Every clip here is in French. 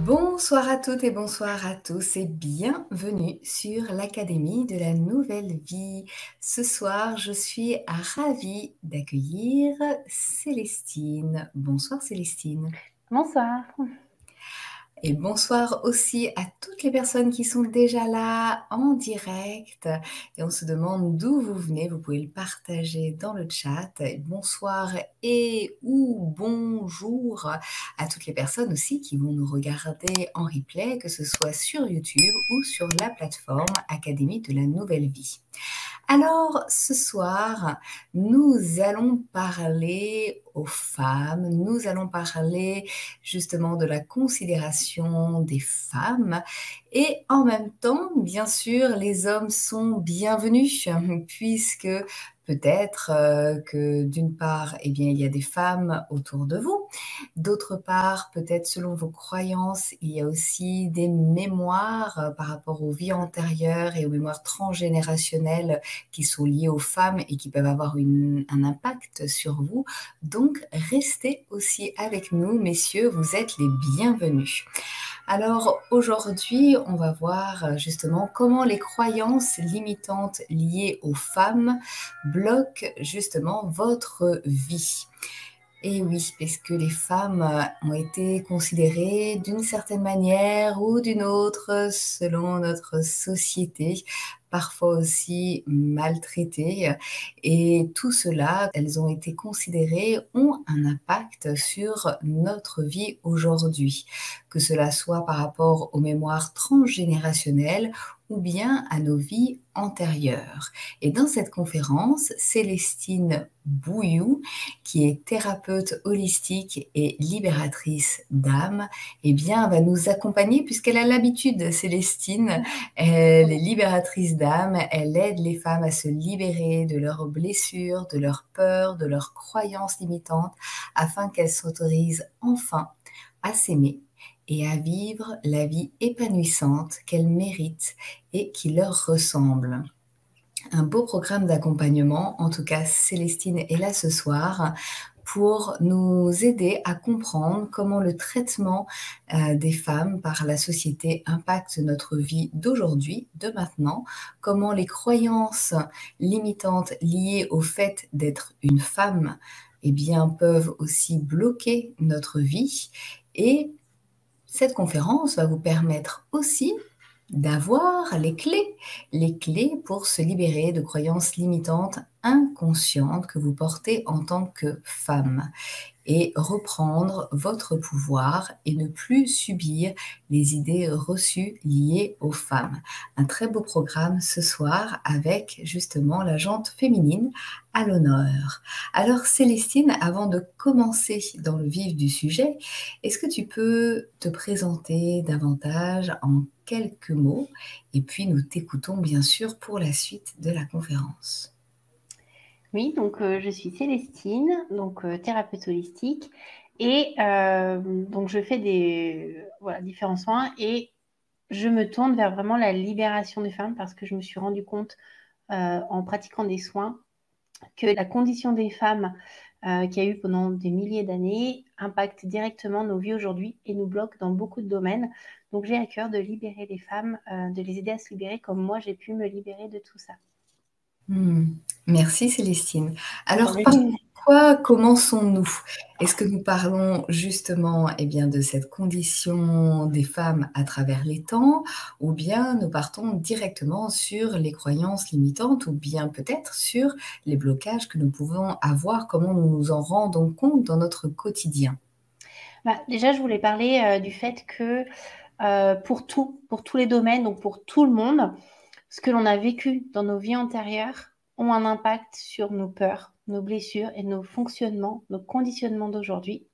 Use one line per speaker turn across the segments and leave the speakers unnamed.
Bonsoir à toutes et bonsoir à tous et bienvenue sur l'Académie de la Nouvelle Vie. Ce soir, je suis ravie d'accueillir Célestine. Bonsoir Célestine.
Bonsoir.
Et bonsoir aussi à toutes les personnes qui sont déjà là en direct. Et on se demande d'où vous venez. Vous pouvez le partager dans le chat. Et bonsoir et ou bonjour à toutes les personnes aussi qui vont nous regarder en replay, que ce soit sur YouTube ou sur la plateforme Académie de la Nouvelle Vie. Alors, ce soir, nous allons parler aux femmes, nous allons parler justement de la considération des femmes et en même temps, bien sûr, les hommes sont bienvenus puisque peut-être que d'une part, eh bien, il y a des femmes autour de vous. D'autre part, peut-être selon vos croyances, il y a aussi des mémoires par rapport aux vies antérieures et aux mémoires transgénérationnelles qui sont liées aux femmes et qui peuvent avoir un impact sur vous. Donc, restez aussi avec nous, messieurs, vous êtes les bienvenus. Alors aujourd'hui, on va voir justement comment les croyances limitantes liées aux femmes bloquent justement votre vie. Et oui, parce que les femmes ont été considérées d'une certaine manière ou d'une autre selon notre société, parfois aussi maltraitées. Et tout cela, elles ont été considérées, ont un impact sur notre vie aujourd'hui, que cela soit par rapport aux mémoires transgénérationnelles ou bien à nos vies antérieures. Et dans cette conférence, Célestine Bouillou, qui est thérapeute holistique et libératrice d'âme, eh bien, va nous accompagner puisqu'elle a l'habitude, Célestine, elle est libératrice d'âme, elle aide les femmes à se libérer de leurs blessures, de leurs peurs, de leurs croyances limitantes, afin qu'elles s'autorisent enfin à s'aimer et à vivre la vie épanouissante qu'elles méritent et qui leur ressemble. Un beau programme d'accompagnement. En tout cas, Célestine est là ce soir pour nous aider à comprendre comment le traitement des femmes par la société impacte notre vie d'aujourd'hui, de maintenant, comment les croyances limitantes liées au fait d'être une femme eh bien, peuvent aussi bloquer notre vie. Et cette conférence va vous permettre aussi d'avoir les clés pour se libérer de croyances limitantes inconscientes que vous portez en tant que femme et reprendre votre pouvoir et ne plus subir les idées reçues liées aux femmes. Un très beau programme ce soir avec justement la jante féminine à l'honneur. Alors Célestine, avant de commencer dans le vif du sujet, est-ce que tu peux te présenter davantage en quelques mots et puis nous t'écoutons bien sûr pour la suite de la conférence.
Oui, donc je suis Célestine, donc thérapeute holistique, et donc je fais différents soins et je me tourne vers vraiment la libération des femmes parce que je me suis rendu compte en pratiquant des soins que la condition des femmes qu'il y a eu pendant des milliers d'années impacte directement nos vies aujourd'hui et nous bloque dans beaucoup de domaines. Donc j'ai à cœur de libérer les femmes, de les aider à se libérer comme moi j'ai pu me libérer de tout ça.
Merci Célestine. Alors
Oui.
pourquoi commençons-nous? Est-ce que nous parlons justement eh bien, de cette condition des femmes à travers les temps ou bien nous partons directement sur les croyances limitantes ou bien peut-être sur les blocages que nous pouvons avoir, comment nous nous en rendons compte dans notre quotidien?
Déjà, je voulais parler du fait que pour tous les domaines, donc pour tout le monde, ce que l'on a vécu dans nos vies antérieures ont un impact sur nos peurs, nos blessures et nos fonctionnements, nos conditionnements d'aujourd'hui.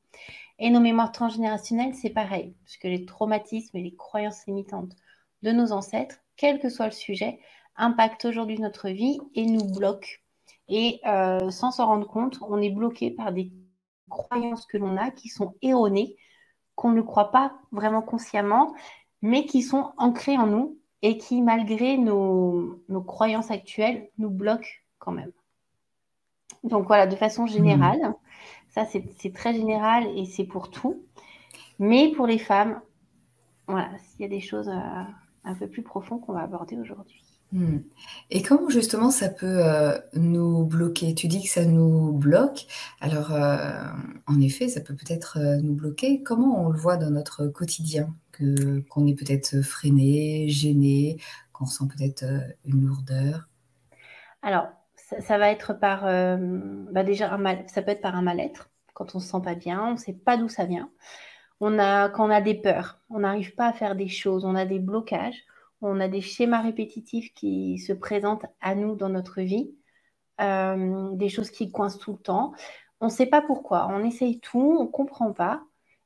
Et nos mémoires transgénérationnelles, c'est pareil, puisque les traumatismes et les croyances limitantes de nos ancêtres, quel que soit le sujet, impactent aujourd'hui notre vie et nous bloquent. Et sans s'en rendre compte, on est bloqué par des croyances que l'on a qui sont erronées, qu'on ne croit pas vraiment consciemment, mais qui sont ancrées en nous et qui, malgré nos croyances actuelles, nous bloquent quand même. Donc voilà, de façon
Mmh.
générale, ça c'est très général et c'est pour tout. Mais pour les femmes, voilà, s'il y a des choses un peu plus profondes qu'on va aborder aujourd'hui.
Mmh. Et comment justement ça peut, nous bloquer? Tu dis que ça nous bloque. Alors, en effet, ça peut peut-être, nous bloquer. Comment on le voit dans notre quotidien? Qu'on est peut-être freiné, gêné, qu'on ressent peut-être, une lourdeur?
Alors, ça va être par, déjà ça peut être par un mal-être, quand on se sent pas bien, on sait pas d'où ça vient. Quand on a des peurs, on n'arrive pas à faire des choses, on a des blocages, on a des schémas répétitifs qui se présentent à nous dans notre vie, des choses qui coincent tout le temps. On ne sait pas pourquoi, on essaye tout, on ne comprend pas.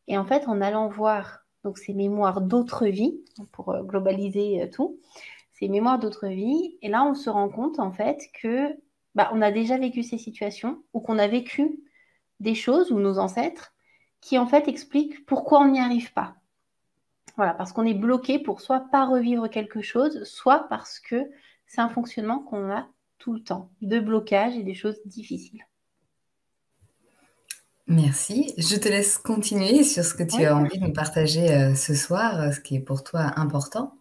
Et en fait, en allant voir donc, ces mémoires d'autres vies, pour globaliser tout, ces mémoires d'autres vies, et là, on se rend compte en fait que on a déjà vécu ces situations ou qu'on a vécu des choses ou nos ancêtres qui en fait expliquent pourquoi on n'y arrive pas. Voilà, parce qu'on est bloqué pour soit pas revivre quelque chose, soit parce que c'est un fonctionnement qu'on a tout le temps, de blocage et des choses difficiles.
Merci. Je te laisse continuer sur ce que tu
Oui.
as envie de nous partager, ce soir, ce qui est pour toi important.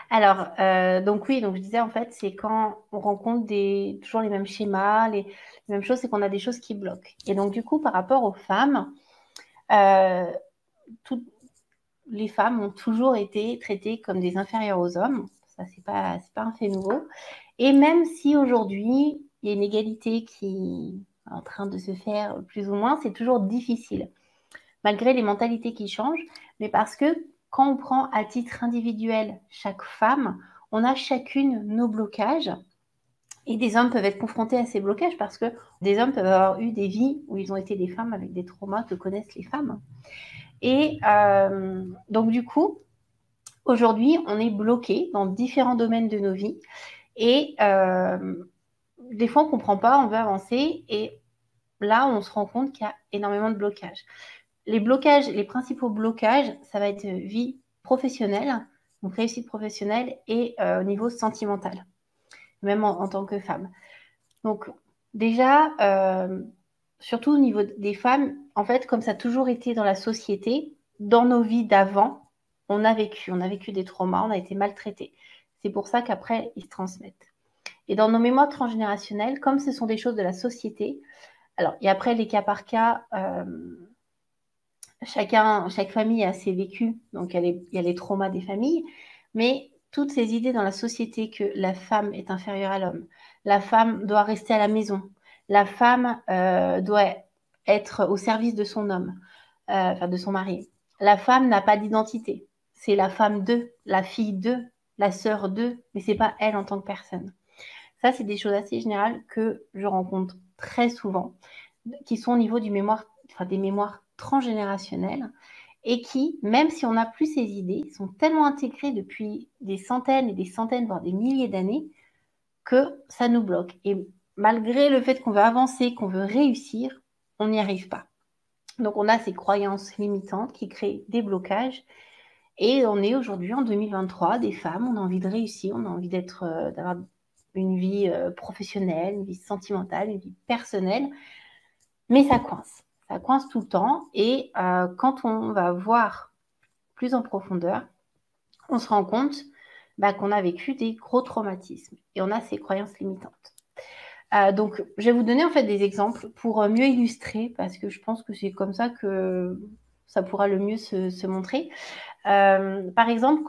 Alors, donc oui, donc je disais en fait, c'est quand on rencontre toujours les mêmes schémas, les mêmes choses, c'est qu'on a des choses qui bloquent. Et donc du coup, par rapport aux femmes, euh, toutes les femmes ont toujours été traitées comme des inférieures aux hommes. Ça, c'est pas un fait nouveau. Et même si aujourd'hui, il y a une égalité qui est en train de se faire plus ou moins, c'est toujours difficile, malgré les mentalités qui changent, mais parce que quand on prend à titre individuel chaque femme, on a chacune nos blocages. Et des hommes peuvent être confrontés à ces blocages parce que des hommes peuvent avoir eu des vies où ils ont été des femmes avec des traumas que connaissent les femmes. Et donc du coup, aujourd'hui, on est bloqué dans différents domaines de nos vies. Et des fois, on ne comprend pas, on veut avancer. Et là, on se rend compte qu'il y a énormément de blocages. Les principaux blocages, ça va être vie professionnelle, donc réussite professionnelle et au niveau sentimental, même en tant que femme. Donc déjà, surtout au niveau des femmes, en fait, comme ça a toujours été dans la société, dans nos vies d'avant, on a vécu des traumas, on a été maltraités. C'est pour ça qu'après, ils se transmettent. Et dans nos mémoires transgénérationnelles, comme ce sont des choses de la société, alors, et après, les cas par cas, chaque famille a ses vécus, donc il y a les traumas des familles, mais toutes ces idées dans la société que la femme est inférieure à l'homme, la femme doit rester à la maison, la femme doit être au service de son homme, enfin de son mari. La femme n'a pas d'identité, c'est la femme d'eux, la fille d'eux, la sœur d'eux, mais c'est pas elle en tant que personne. Ça, c'est des choses assez générales que je rencontre très souvent, qui sont au niveau des mémoires transgénérationnelles et qui, même si on n'a plus ces idées, sont tellement intégrées depuis des centaines et des centaines, voire des milliers d'années, que ça nous bloque. Et malgré le fait qu'on veut avancer, qu'on veut réussir, on n'y arrive pas. Donc on a ces croyances limitantes qui créent des blocages. Et on est aujourd'hui en 2023, des femmes, on a envie de réussir, on a envie d'avoir une vie professionnelle, une vie sentimentale, une vie personnelle, mais ça coince. Ça coince tout le temps. Et quand on va voir plus en profondeur, on se rend compte qu'on a vécu des gros traumatismes et on a ces croyances limitantes. Donc, je vais vous donner en fait des exemples pour mieux illustrer, parce que je pense que c'est comme ça que ça pourra le mieux se montrer. Par exemple,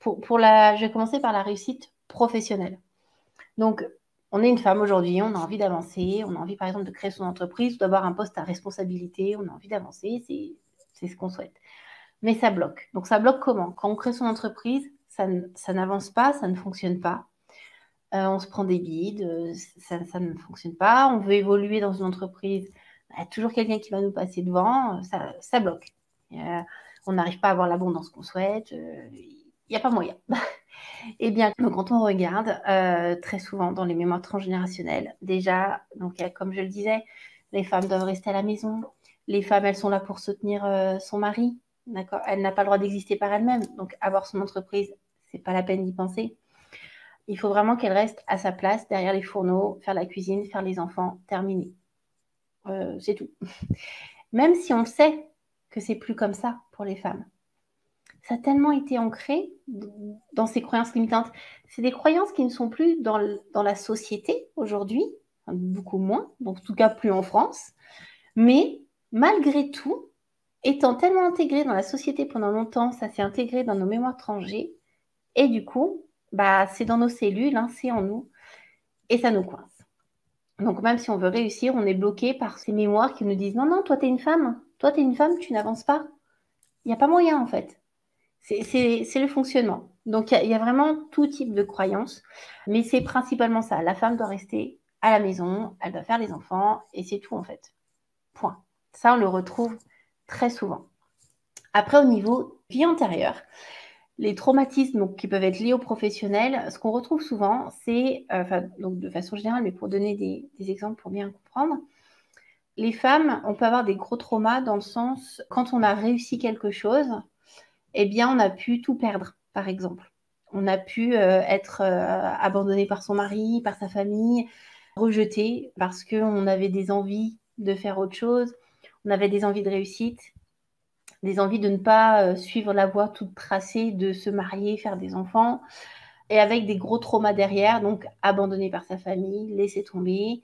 je vais commencer par la réussite professionnelle. Donc, on est une femme aujourd'hui, on a envie d'avancer, on a envie par exemple de créer son entreprise, d'avoir un poste à responsabilité, on a envie d'avancer, c'est ce qu'on souhaite. Mais ça bloque. Donc, ça bloque comment? Quand on crée son entreprise, ça n'avance pas, ça ne fonctionne pas. On se prend des bides, ça ne fonctionne pas. On veut évoluer dans une entreprise, il y a toujours quelqu'un qui va nous passer devant, ça bloque. On n'arrive pas à avoir l'abondance qu'on souhaite, il n'y a pas moyen. Eh bien, donc, quand on regarde, très souvent dans les mémoires transgénérationnelles, déjà, donc, comme je le disais, les femmes doivent rester à la maison. Les femmes, elles sont là pour soutenir son mari. D'accord. Elle n'a pas le droit d'exister par elle-même. Donc, avoir son entreprise, c'est pas la peine d'y penser. Il faut vraiment qu'elle reste à sa place, derrière les fourneaux, faire la cuisine, faire les enfants, terminer. C'est tout. Même si on sait que c'est plus comme ça pour les femmes. Ça a tellement été ancré dans ces croyances limitantes. C'est des croyances qui ne sont plus dans la société aujourd'hui, beaucoup moins, en tout cas plus en France. Mais malgré tout, étant tellement intégré dans la société pendant longtemps, ça s'est intégré dans nos mémoires tranchées. Et du coup, c'est dans nos cellules, hein, c'est en nous. Et ça nous coince. Donc même si on veut réussir, on est bloqué par ces mémoires qui nous disent « Non, non, toi, t'es une femme. Toi, t'es une femme, tu n'avances pas. » Il n'y a pas moyen, en fait. C'est le fonctionnement. Donc, il y a vraiment tout type de croyances. Mais c'est principalement ça. La femme doit rester à la maison, elle doit faire les enfants, et c'est tout, en fait. Point. Ça, on le retrouve très souvent. Après, au niveau vie antérieure, les traumatismes donc, qui peuvent être liés aux professionnels, ce qu'on retrouve souvent, c'est, donc de façon générale, mais pour donner des exemples pour bien comprendre, les femmes, on peut avoir des gros traumas dans le sens, quand on a réussi quelque chose, eh bien, on a pu tout perdre, par exemple. On a pu être abandonné par son mari, par sa famille, rejeté parce qu'on avait des envies de faire autre chose, on avait des envies de réussite, des envies de ne pas suivre la voie toute tracée, de se marier, faire des enfants, et avec des gros traumas derrière, donc abandonné par sa famille, laissé tomber,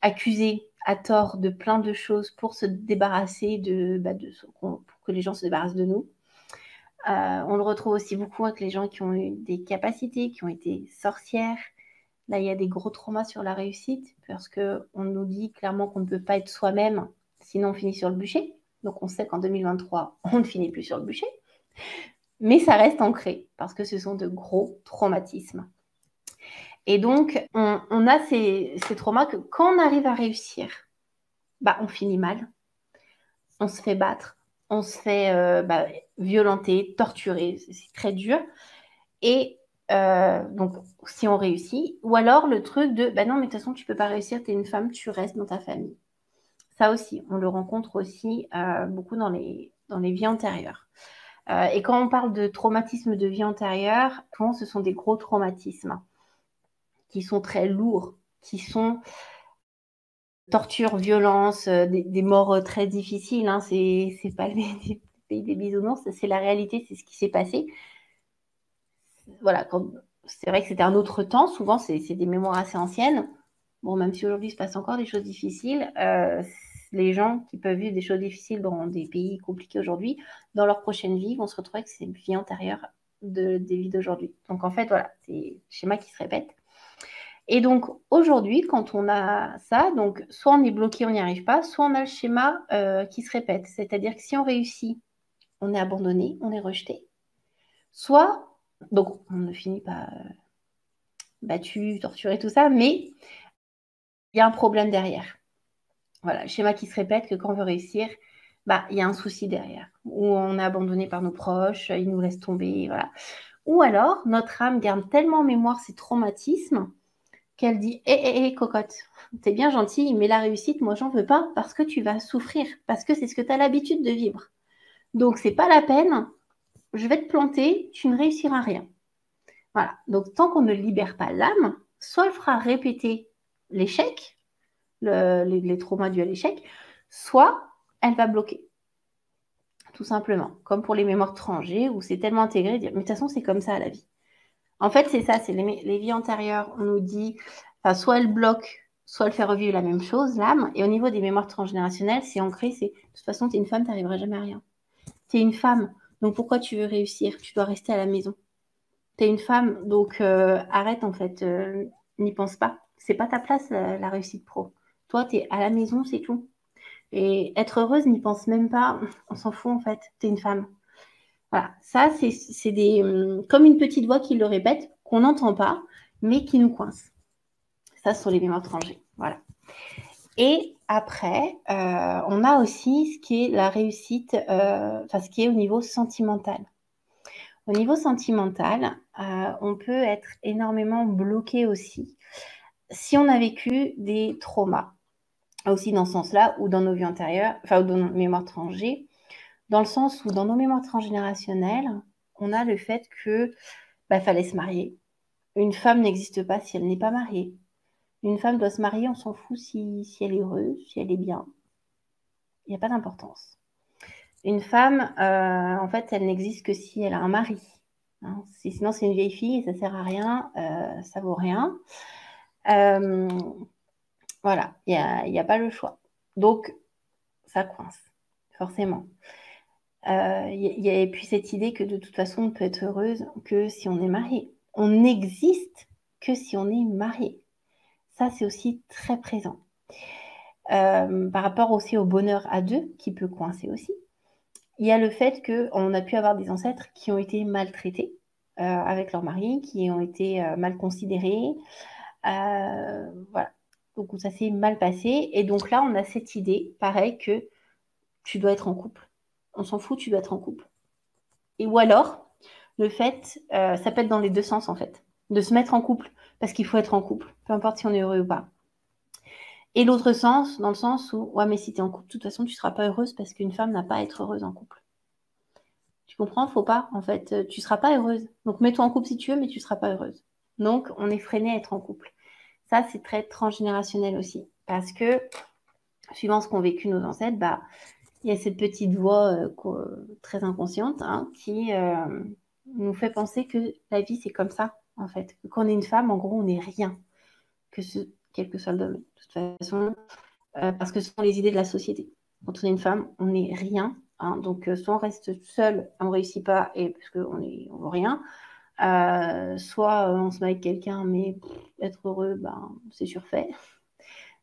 accusé à tort de plein de choses pour se débarrasser pour que les gens se débarrassent de nous. On le retrouve aussi beaucoup avec les gens qui ont eu des capacités, qui ont été sorcières. Là, il y a des gros traumas sur la réussite parce qu'on nous dit clairement qu'on ne peut pas être soi-même, sinon on finit sur le bûcher. Donc, on sait qu'en 2023, on ne finit plus sur le bûcher. Mais ça reste ancré parce que ce sont de gros traumatismes. Et donc, on a ces traumas que quand on arrive à réussir, on finit mal. On se fait battre, on se fait violenter, torturer. C'est très dur. Et donc, si on réussit, ou alors le truc de non, mais de toute façon, tu ne peux pas réussir, tu es une femme, tu restes dans ta famille. Ça aussi, on le rencontre aussi beaucoup dans les vies antérieures. Et quand on parle de traumatisme de vie antérieure, souvent ce sont des gros traumatismes qui sont très lourds, qui sont torture, violence, des morts très difficiles. Hein. C'est pas le pays des bisounours, c'est la réalité, c'est ce qui s'est passé. Voilà, c'est vrai que c'était un autre temps, souvent c'est des mémoires assez anciennes. Bon, même si aujourd'hui il se passe encore des choses difficiles, les gens qui peuvent vivre des choses difficiles dans des pays compliqués aujourd'hui, dans leur prochaine vie, vont se retrouver avec ces vies antérieures des vies d'aujourd'hui. Donc en fait, voilà, c'est le schéma qui se répète. Et donc aujourd'hui, quand on a ça, donc soit on est bloqué, on n'y arrive pas, soit on a le schéma qui se répète. C'est-à-dire que si on réussit, on est abandonné, on est rejeté. Soit, donc on ne finit pas battu, torturé, tout ça, mais il y a un problème derrière. Voilà, le schéma qui se répète que quand on veut réussir, il y a un souci derrière. Ou on est abandonné par nos proches, ils nous laissent tomber, voilà. Ou alors, notre âme garde tellement en mémoire ces traumatismes qu'elle dit hé, cocotte, t'es bien gentille, mais la réussite, moi, j'en veux pas parce que tu vas souffrir, parce que c'est ce que tu as l'habitude de vivre. Donc, c'est pas la peine, je vais te planter, tu ne réussiras rien. Voilà. Donc, tant qu'on ne libère pas l'âme, soit elle fera répéter l'échec, les traumas dus à l'échec, soit elle va bloquer. Tout simplement. Comme pour les mémoires tranchées, où c'est tellement intégré, de dire, mais de toute façon, c'est comme ça à la vie. En fait, c'est ça, c'est les vies antérieures. On nous dit, soit elle bloque, soit elle fait revivre la même chose, l'âme. Et au niveau des mémoires transgénérationnelles, c'est ancré, c'est, de toute façon, tu es une femme, tu n'arriveras jamais à rien. Tu es une femme, donc pourquoi tu veux réussir? Tu dois rester à la maison. Tu es une femme, donc arrête en fait, n'y pense pas. C'est pas ta place, la réussite pro. Toi, tu es à la maison, c'est tout. Et être heureuse, n'y pense même pas. On s'en fout en fait, tu es une femme. Voilà, ça, c'est comme une petite voix qui le répète, qu'on n'entend pas, mais qui nous coince. Ça, ce sont les mémoires tranchées. Voilà. Et après, on a aussi ce qui est la réussite, ce qui est au niveau sentimental. Au niveau sentimental, on peut être énormément bloqué aussi si on a vécu des traumas, aussi dans ce sens-là, ou dans nos vies antérieures, ou dans nos mémoires tranchées, dans le sens où dans nos mémoires transgénérationnelles, on a le fait que fallait se marier. Une femme n'existe pas si elle n'est pas mariée. Une femme doit se marier, on s'en fout si elle est heureuse, si elle est bien. Il n'y a pas d'importance. Une femme, en fait, elle n'existe que si elle a un mari. Hein. Sinon, c'est une vieille fille et ça sert à rien, ça vaut rien. Euh, voilà, il y a pas le choix. Donc, ça coince, forcément. Et puis cette idée que de toute façon, on peut être heureuse que si on est marié. On n'existe que si on est marié. Ça, c'est aussi très présent. Par rapport aussi au bonheur à deux, qui peut coincer aussi. Il y a le fait qu'on a pu avoir des ancêtres qui ont été maltraités avec leur mari, qui ont été mal considérés. Voilà. Donc ça s'est mal passé. Et donc là, on a cette idée, pareil, que tu dois être en couple. On s'en fout, tu dois être en couple. Et ou alors, le fait, ça peut être dans les deux sens en fait, de se mettre en couple parce qu'il faut être en couple, peu importe si on est heureux ou pas. Et l'autre sens, dans le sens où, ouais, mais si tu es en couple, de toute façon, tu ne seras pas heureuse parce qu'une femme n'a pas à être heureuse en couple. Tu comprends? Faut pas, en fait. Tu ne seras pas heureuse. Donc, mets-toi en couple si tu veux, mais tu ne seras pas heureuse. Donc, on est freiné à être en couple. Ça, c'est très transgénérationnel aussi. Parce que, suivant ce qu'ont vécu nos ancêtres, bah, il y a cette petite voix très inconsciente hein, qui nous fait penser que la vie, c'est comme ça, en fait. Quand on est une femme, en gros, on n'est rien, quel que soit le domaine. De toute façon, parce que ce sont les idées de la société. Quand on est une femme, on n'est rien. Hein, donc, soit on reste seul, on ne réussit pas, et parce qu'on on vaut rien. Soit on se met avec quelqu'un, mais être heureux, ben, c'est surfait.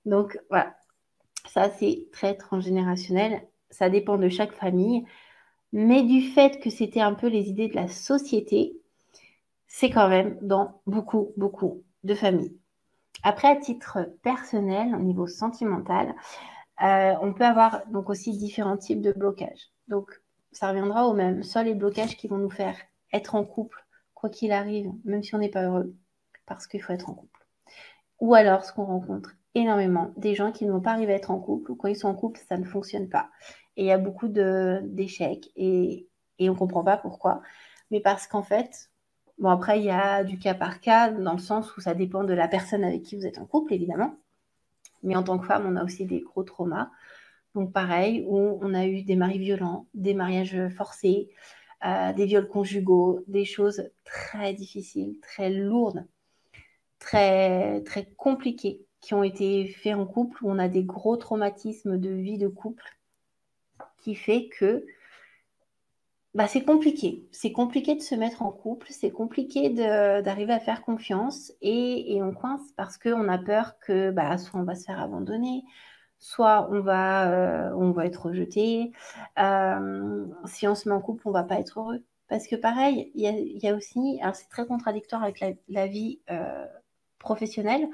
Donc, voilà. Ça, c'est très transgénérationnel. Ça dépend de chaque famille. Mais du fait que c'était un peu les idées de la société, c'est quand même dans beaucoup, beaucoup de familles. Après, à titre personnel, au niveau sentimental, on peut avoir donc aussi différents types de blocages. Donc, ça reviendra au même. Soit les blocages qui vont nous faire être en couple, quoi qu'il arrive, même si on n'est pas heureux, parce qu'il faut être en couple. Ou alors, ce qu'on rencontre énormément, des gens qui ne vont pas arriver à être en couple, ou quand ils sont en couple, ça ne fonctionne pas. Et il y a beaucoup d'échecs, et on ne comprend pas pourquoi. Mais parce qu'en fait, bon, après, il y a du cas par cas, dans le sens où ça dépend de la personne avec qui vous êtes en couple, évidemment. Mais en tant que femme, on a aussi des gros traumas. Donc, pareil, où on a eu des maris violents, des mariages forcés, des viols conjugaux, des choses très difficiles, très lourdes, très, très compliquées qui ont été faits en couple, où on a des gros traumatismes de vie de couple qui fait que bah, c'est compliqué. C'est compliqué de se mettre en couple, c'est compliqué d'arriver à faire confiance et on coince parce qu'on a peur que bah, soit on va se faire abandonner, soit on va être rejeté. Si on se met en couple, on va pas être heureux. Parce que pareil, il y a aussi, alors c'est très contradictoire avec la vie professionnelle,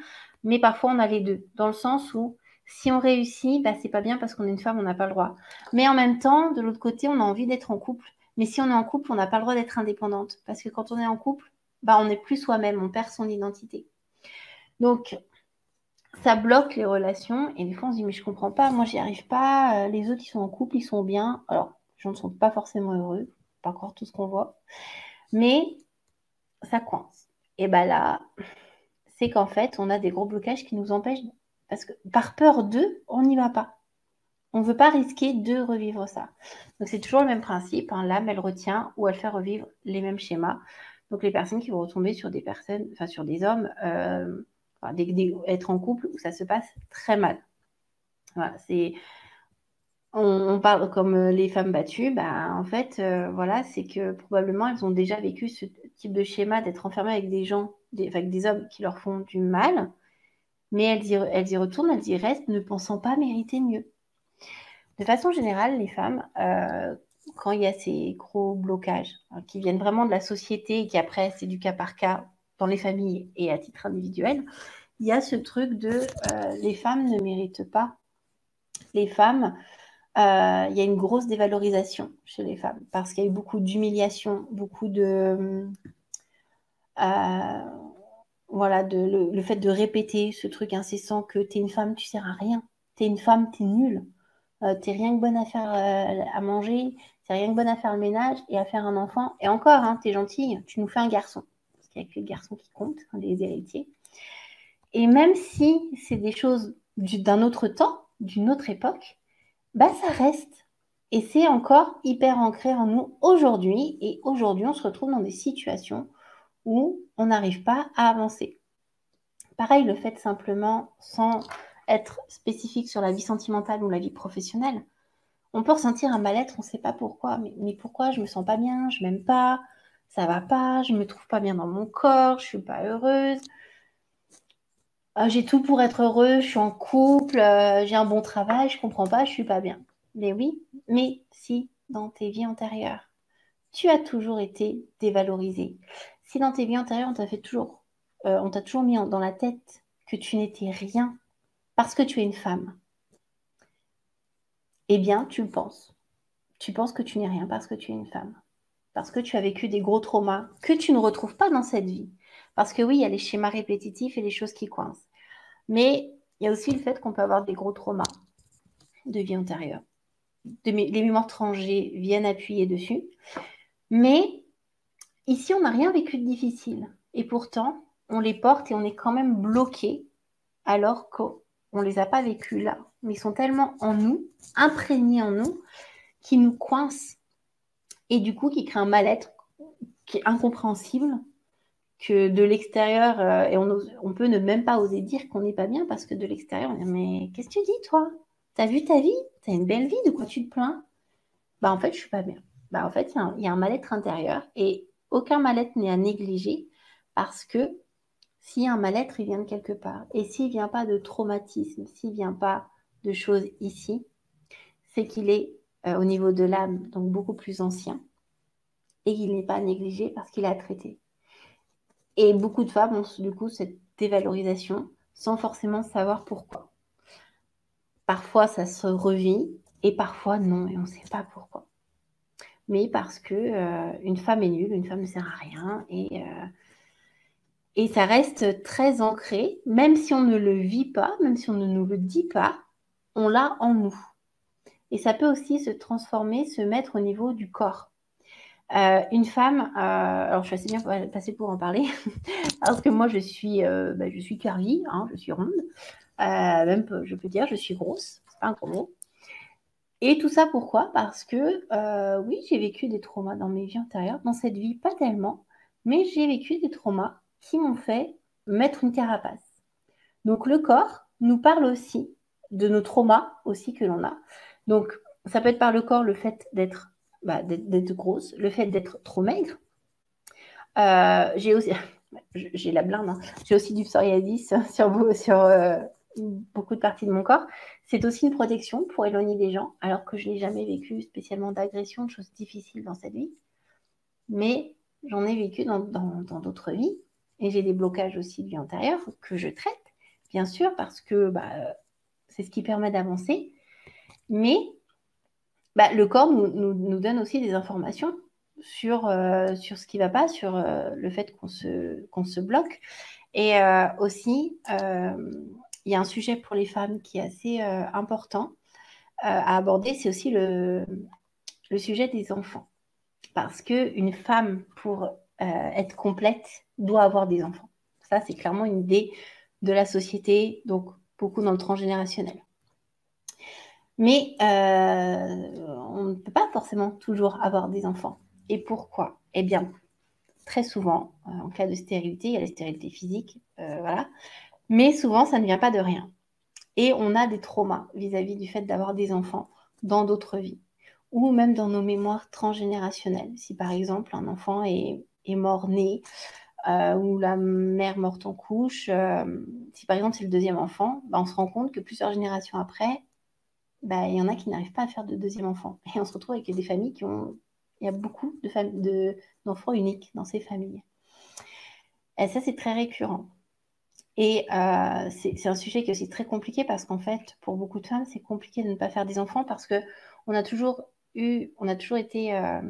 mais parfois on a les deux, dans le sens où si on réussit, bah, c'est pas bien parce qu'on est une femme, on n'a pas le droit. Mais en même temps, de l'autre côté, on a envie d'être en couple. Mais si on est en couple, on n'a pas le droit d'être indépendante. Parce que quand on est en couple, bah, on n'est plus soi-même, on perd son identité. Donc, ça bloque les relations. Et des fois, on se dit, mais je comprends pas, moi, j'y arrive pas. Les autres, ils sont en couple, ils sont bien. Alors, les gens ne sont pas forcément heureux, pas croire tout ce qu'on voit. Mais ça coince. Et bah là, c'est qu'en fait, on a des gros blocages qui nous empêchent, parce que par peur d'eux, on n'y va pas. On ne veut pas risquer de revivre ça. Donc, c'est toujours le même principe. Hein. L'âme, elle retient ou elle fait revivre les mêmes schémas. Donc, les personnes qui vont retomber sur des personnes, enfin, sur des hommes, enfin, être en couple où ça se passe très mal. Voilà, on parle comme les femmes battues. Bah, en fait, voilà, c'est que probablement, elles ont déjà vécu ce type de schéma d'être enfermées avec des gens, avec des hommes qui leur font du mal. Mais elles y retournent, elles y restent, ne pensant pas mériter mieux. De façon générale, les femmes, quand il y a ces gros blocages hein, qui viennent vraiment de la société et qui après, c'est du cas par cas dans les familles et à titre individuel, il y a ce truc de les femmes ne méritent pas. Les femmes, il y a une grosse dévalorisation chez les femmes parce qu'il y a eu beaucoup d'humiliation, beaucoup de... voilà, le fait de répéter ce truc incessant que t'es une femme, tu sers à rien. T'es une femme, t'es nulle. T'es rien que bonne à faire à manger, t'es rien que bonne à faire le ménage et à faire un enfant. Et encore, hein, t'es gentille, tu nous fais un garçon. Parce qu'il n'y a que les garçons qui comptent, hein, les héritiers. Et même si c'est des choses d'un autre temps, d'une autre époque, bah ça reste. Et c'est encore hyper ancré en nous aujourd'hui. Et aujourd'hui, on se retrouve dans des situations où on n'arrive pas à avancer. Pareil, le fait simplement, sans être spécifique sur la vie sentimentale ou la vie professionnelle, on peut ressentir un mal-être, on ne sait pas pourquoi. Mais pourquoi je me sens pas bien, je m'aime pas, ça va pas, je me trouve pas bien dans mon corps, je suis pas heureuse. J'ai tout pour être heureux, je suis en couple, j'ai un bon travail, je comprends pas, je suis pas bien. Mais oui, mais si dans tes vies antérieures, tu as toujours été dévalorisé, si dans tes vies antérieures, on t'a toujours mis dans la tête que tu n'étais rien parce que tu es une femme, eh bien, tu le penses. Tu penses que tu n'es rien parce que tu es une femme. Parce que tu as vécu des gros traumas que tu ne retrouves pas dans cette vie. Parce que oui, il y a les schémas répétitifs et les choses qui coincent. Mais il y a aussi le fait qu'on peut avoir des gros traumas de vie antérieure. Les mémoires tranchées viennent appuyer dessus. Mais ici, on n'a rien vécu de difficile. Et pourtant, on les porte et on est quand même bloqué alors qu'on ne les a pas vécus là. Mais ils sont tellement en nous, imprégnés en nous, qui nous coincent et du coup qui créent un mal-être qui est incompréhensible que de l'extérieur, et on peut ne même pas oser dire qu'on n'est pas bien parce que de l'extérieur, on dit mais qu'est-ce que tu dis toi? T'as vu ta vie? T'as une belle vie, de quoi tu te plains? Bah en fait, je suis pas bien. Bah en fait, il y a un mal-être intérieur et aucun mal-être n'est à négliger parce que s'il y a un mal-être, il vient de quelque part. Et s'il vient pas de traumatisme, s'il vient pas de choses ici, c'est qu'il est au niveau de l'âme, donc beaucoup plus ancien, et qu'il n'est pas négligé parce qu'il a traité. Et beaucoup de femmes ont du coup cette dévalorisation sans forcément savoir pourquoi. Parfois, ça se revit et parfois non, et on ne sait pas pourquoi. Mais parce que une femme est nulle, une femme ne sert à rien, et ça reste très ancré, même si on ne le vit pas, même si on ne nous le dit pas, on l'a en nous. Et ça peut aussi se transformer, se mettre au niveau du corps. Une femme, alors je suis assez bien passée pour en parler, parce que moi je suis curvy, hein, je suis ronde, même je peux dire je suis grosse, c'est pas un gros mot. Et tout ça pourquoi? Parce que oui, j'ai vécu des traumas dans mes vies antérieures, dans cette vie pas tellement, mais j'ai vécu des traumas qui m'ont fait mettre une carapace. Donc le corps nous parle aussi de nos traumas aussi que l'on a. Donc ça peut être par le corps le fait d'être grosse, le fait d'être trop maigre. J'ai aussi, j'ai la blinde, hein. J'ai aussi du psoriasis sur beaucoup de parties de mon corps. C'est aussi une protection pour éloigner des gens, alors que je n'ai jamais vécu spécialement d'agression, de choses difficiles dans cette vie. Mais j'en ai vécu dans d'autres vies. Et j'ai des blocages aussi de vie antérieure que je traite, bien sûr, parce que c'est ce qui permet d'avancer. Mais le corps nous donne aussi des informations sur ce qui ne va pas, sur le fait qu'on se bloque. Et aussi, il y a un sujet pour les femmes qui est assez important à aborder, c'est aussi le sujet des enfants. Parce qu'une femme, pour être complète, doit avoir des enfants. Ça, c'est clairement une idée de la société, donc beaucoup dans le transgénérationnel. Mais on ne peut pas forcément toujours avoir des enfants. Et pourquoi? Eh bien, très souvent, en cas de stérilité, il y a la stérilité physique, voilà. Mais souvent, ça ne vient pas de rien. Et on a des traumas vis-à-vis du fait d'avoir des enfants dans d'autres vies, ou même dans nos mémoires transgénérationnelles. Si par exemple, un enfant est mort-né, ou la mère morte en couche, si par exemple c'est le deuxième enfant, on se rend compte que plusieurs générations après, il y en a qui n'arrivent pas à faire de deuxième enfant. Et on se retrouve avec des familles il y a beaucoup d'enfants uniques dans ces familles. Et ça, c'est très récurrent. Et c'est un sujet qui est aussi très compliqué parce qu'en fait, pour beaucoup de femmes, c'est compliqué de ne pas faire des enfants parce que on a toujours été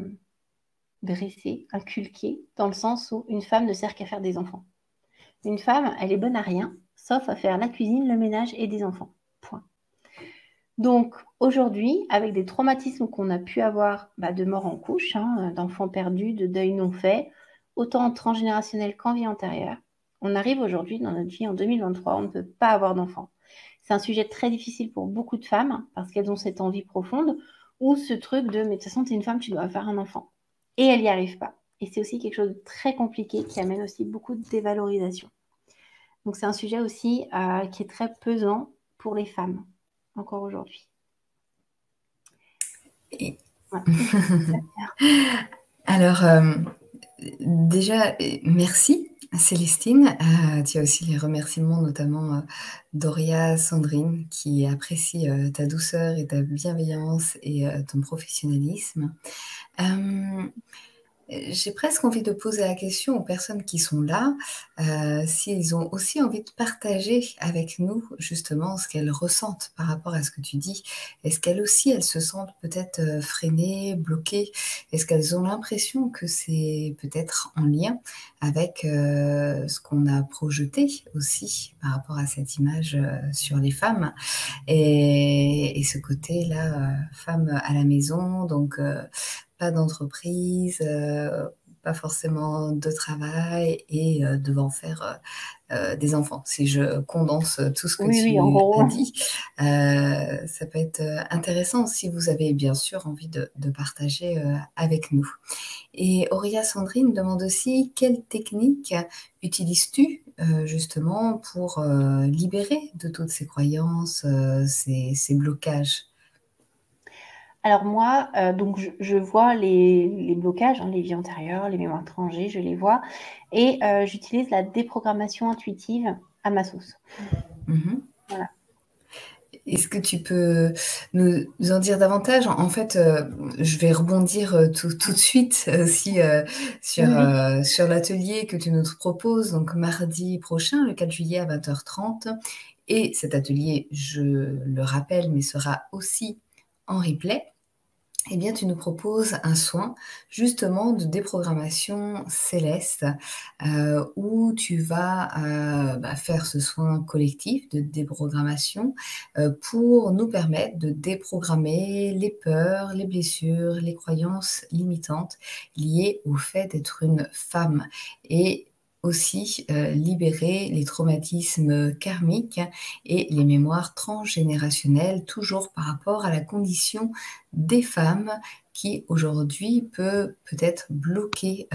dressé, inculqué, dans le sens où une femme ne sert qu'à faire des enfants. Une femme, elle est bonne à rien, sauf à faire la cuisine, le ménage et des enfants. Point. Donc aujourd'hui, avec des traumatismes qu'on a pu avoir de mort en couche, d'enfants perdus, de deuil non fait, autant transgénérationnel qu'en vie antérieure, on arrive aujourd'hui dans notre vie en 2023, on ne peut pas avoir d'enfants. C'est un sujet très difficile pour beaucoup de femmes parce qu'elles ont cette envie profonde ou ce truc de, mais de toute façon, tu es une femme, tu dois faire un enfant. Et elle n'y arrive pas. Et c'est aussi quelque chose de très compliqué qui amène aussi beaucoup de dévalorisation. Donc, c'est un sujet aussi qui est très pesant pour les femmes, encore aujourd'hui.
Et-
Ouais.
Alors, déjà, merci Célestine. Tu as aussi les remerciements notamment d'Oria Sandrine qui apprécie ta douceur et ta bienveillance et ton professionnalisme. Euh, J'ai presque envie de poser la question aux personnes qui sont là, s'ils ont aussi envie de partager avec nous justement ce qu'elles ressentent par rapport à ce que tu dis. Est-ce qu'elles aussi, elles se sentent peut-être freinées, bloquées? Est-ce qu'elles ont l'impression que c'est peut-être en lien avec ce qu'on a projeté aussi par rapport à cette image sur les femmes et ce côté-là, femme à la maison, donc pas d'entreprise, pas forcément de travail et devant faire des enfants. Si je condense tout ce que
Oui, oui, en
tu
gros.
as dit, ça peut être intéressant si vous avez bien sûr envie de partager avec nous. Et Auria Sandrine demande aussi quelle technique utilises-tu justement pour libérer de toutes ces croyances, ces blocages?
Alors moi, donc je vois les blocages, hein, les vies antérieures, les mémoires étrangères, je les vois. Et j'utilise la déprogrammation intuitive à ma sauce.
Mhm.
Voilà.
Est-ce que tu peux nous en dire davantage? En fait, je vais rebondir tout de suite aussi
Oui, oui.
sur l'atelier que tu nous proposes, donc mardi prochain, le 4 juillet à 20h30. Et cet atelier, je le rappelle, mais sera aussi en replay. Eh bien, tu nous proposes un soin justement de déprogrammation céleste où tu vas faire ce soin collectif de déprogrammation pour nous permettre de déprogrammer les peurs, les blessures, les croyances limitantes liées au fait d'être une femme et aussi libérer les traumatismes karmiques et les mémoires transgénérationnelles, toujours par rapport à la condition des femmes qui aujourd'hui peut peut-être bloquer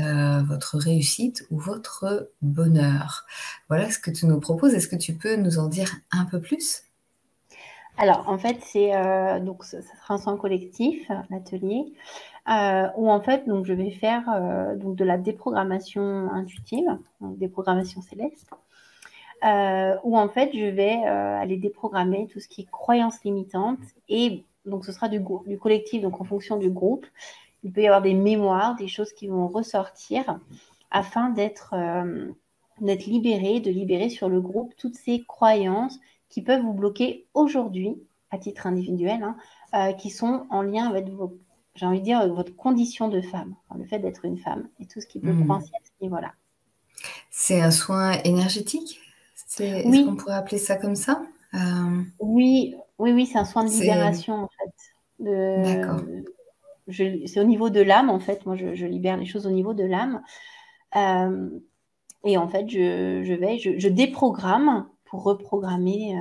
votre réussite ou votre bonheur. Voilà ce que tu nous proposes. Est-ce que tu peux nous en dire un peu plus?
Alors, en fait, c'est donc ça sera un soin collectif, l'atelier, où en fait, donc je vais faire donc de la déprogrammation intuitive, donc déprogrammation céleste, où en fait, je vais aller déprogrammer tout ce qui est croyances limitantes et donc ce sera du collectif, donc en fonction du groupe, il peut y avoir des mémoires, des choses qui vont ressortir afin d'être libéré, de libérer sur le groupe toutes ces croyances qui peuvent vous bloquer aujourd'hui, à titre individuel, hein, qui sont en lien avec j'ai envie de dire, avec votre condition de femme, enfin, le fait d'être une femme et tout ce qui peut coincer à ce niveau-là.
C'est un soin énergétique? Est-ce qu'on
Oui,
pourrait appeler ça comme ça?
oui, oui, oui, c'est un soin de
C'est
libération en fait.
d'accord.
C'est au niveau de l'âme en fait. Moi, je libère les choses au niveau de l'âme. Euh, Et en fait, je déprogramme pour reprogrammer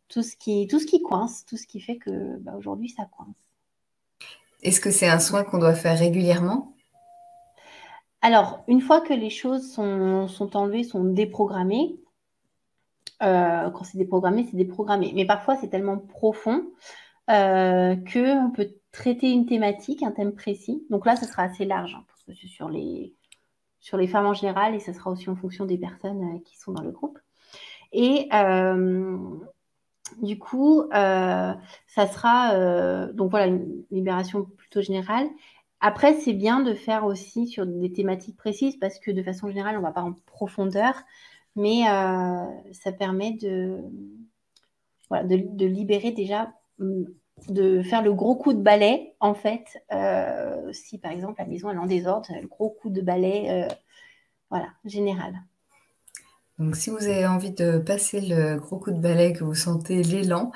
tout ce qui coince, tout ce qui fait que bah, aujourd'hui, ça coince.
Est-ce que c'est un soin qu'on doit faire régulièrement?
Alors, une fois que les choses sont enlevées, sont déprogrammées, quand c'est déprogrammé, c'est déprogrammé. Mais parfois, c'est tellement profond qu'on peut traiter une thématique, un thème précis. Donc là, ça sera assez large, hein, parce que c'est sur les femmes en général et ça sera aussi en fonction des personnes qui sont dans le groupe. Et du coup, ça sera donc voilà une libération plutôt générale. Après, c'est bien de faire aussi sur des thématiques précises parce que de façon générale, on ne va pas en profondeur, mais ça permet voilà, de libérer déjà, de faire le gros coup de balai en fait. Si par exemple la maison elle est en désordre, le gros coup de balai, voilà, général.
Donc, si vous avez envie de passer le gros coup de balai, que vous sentez l'élan,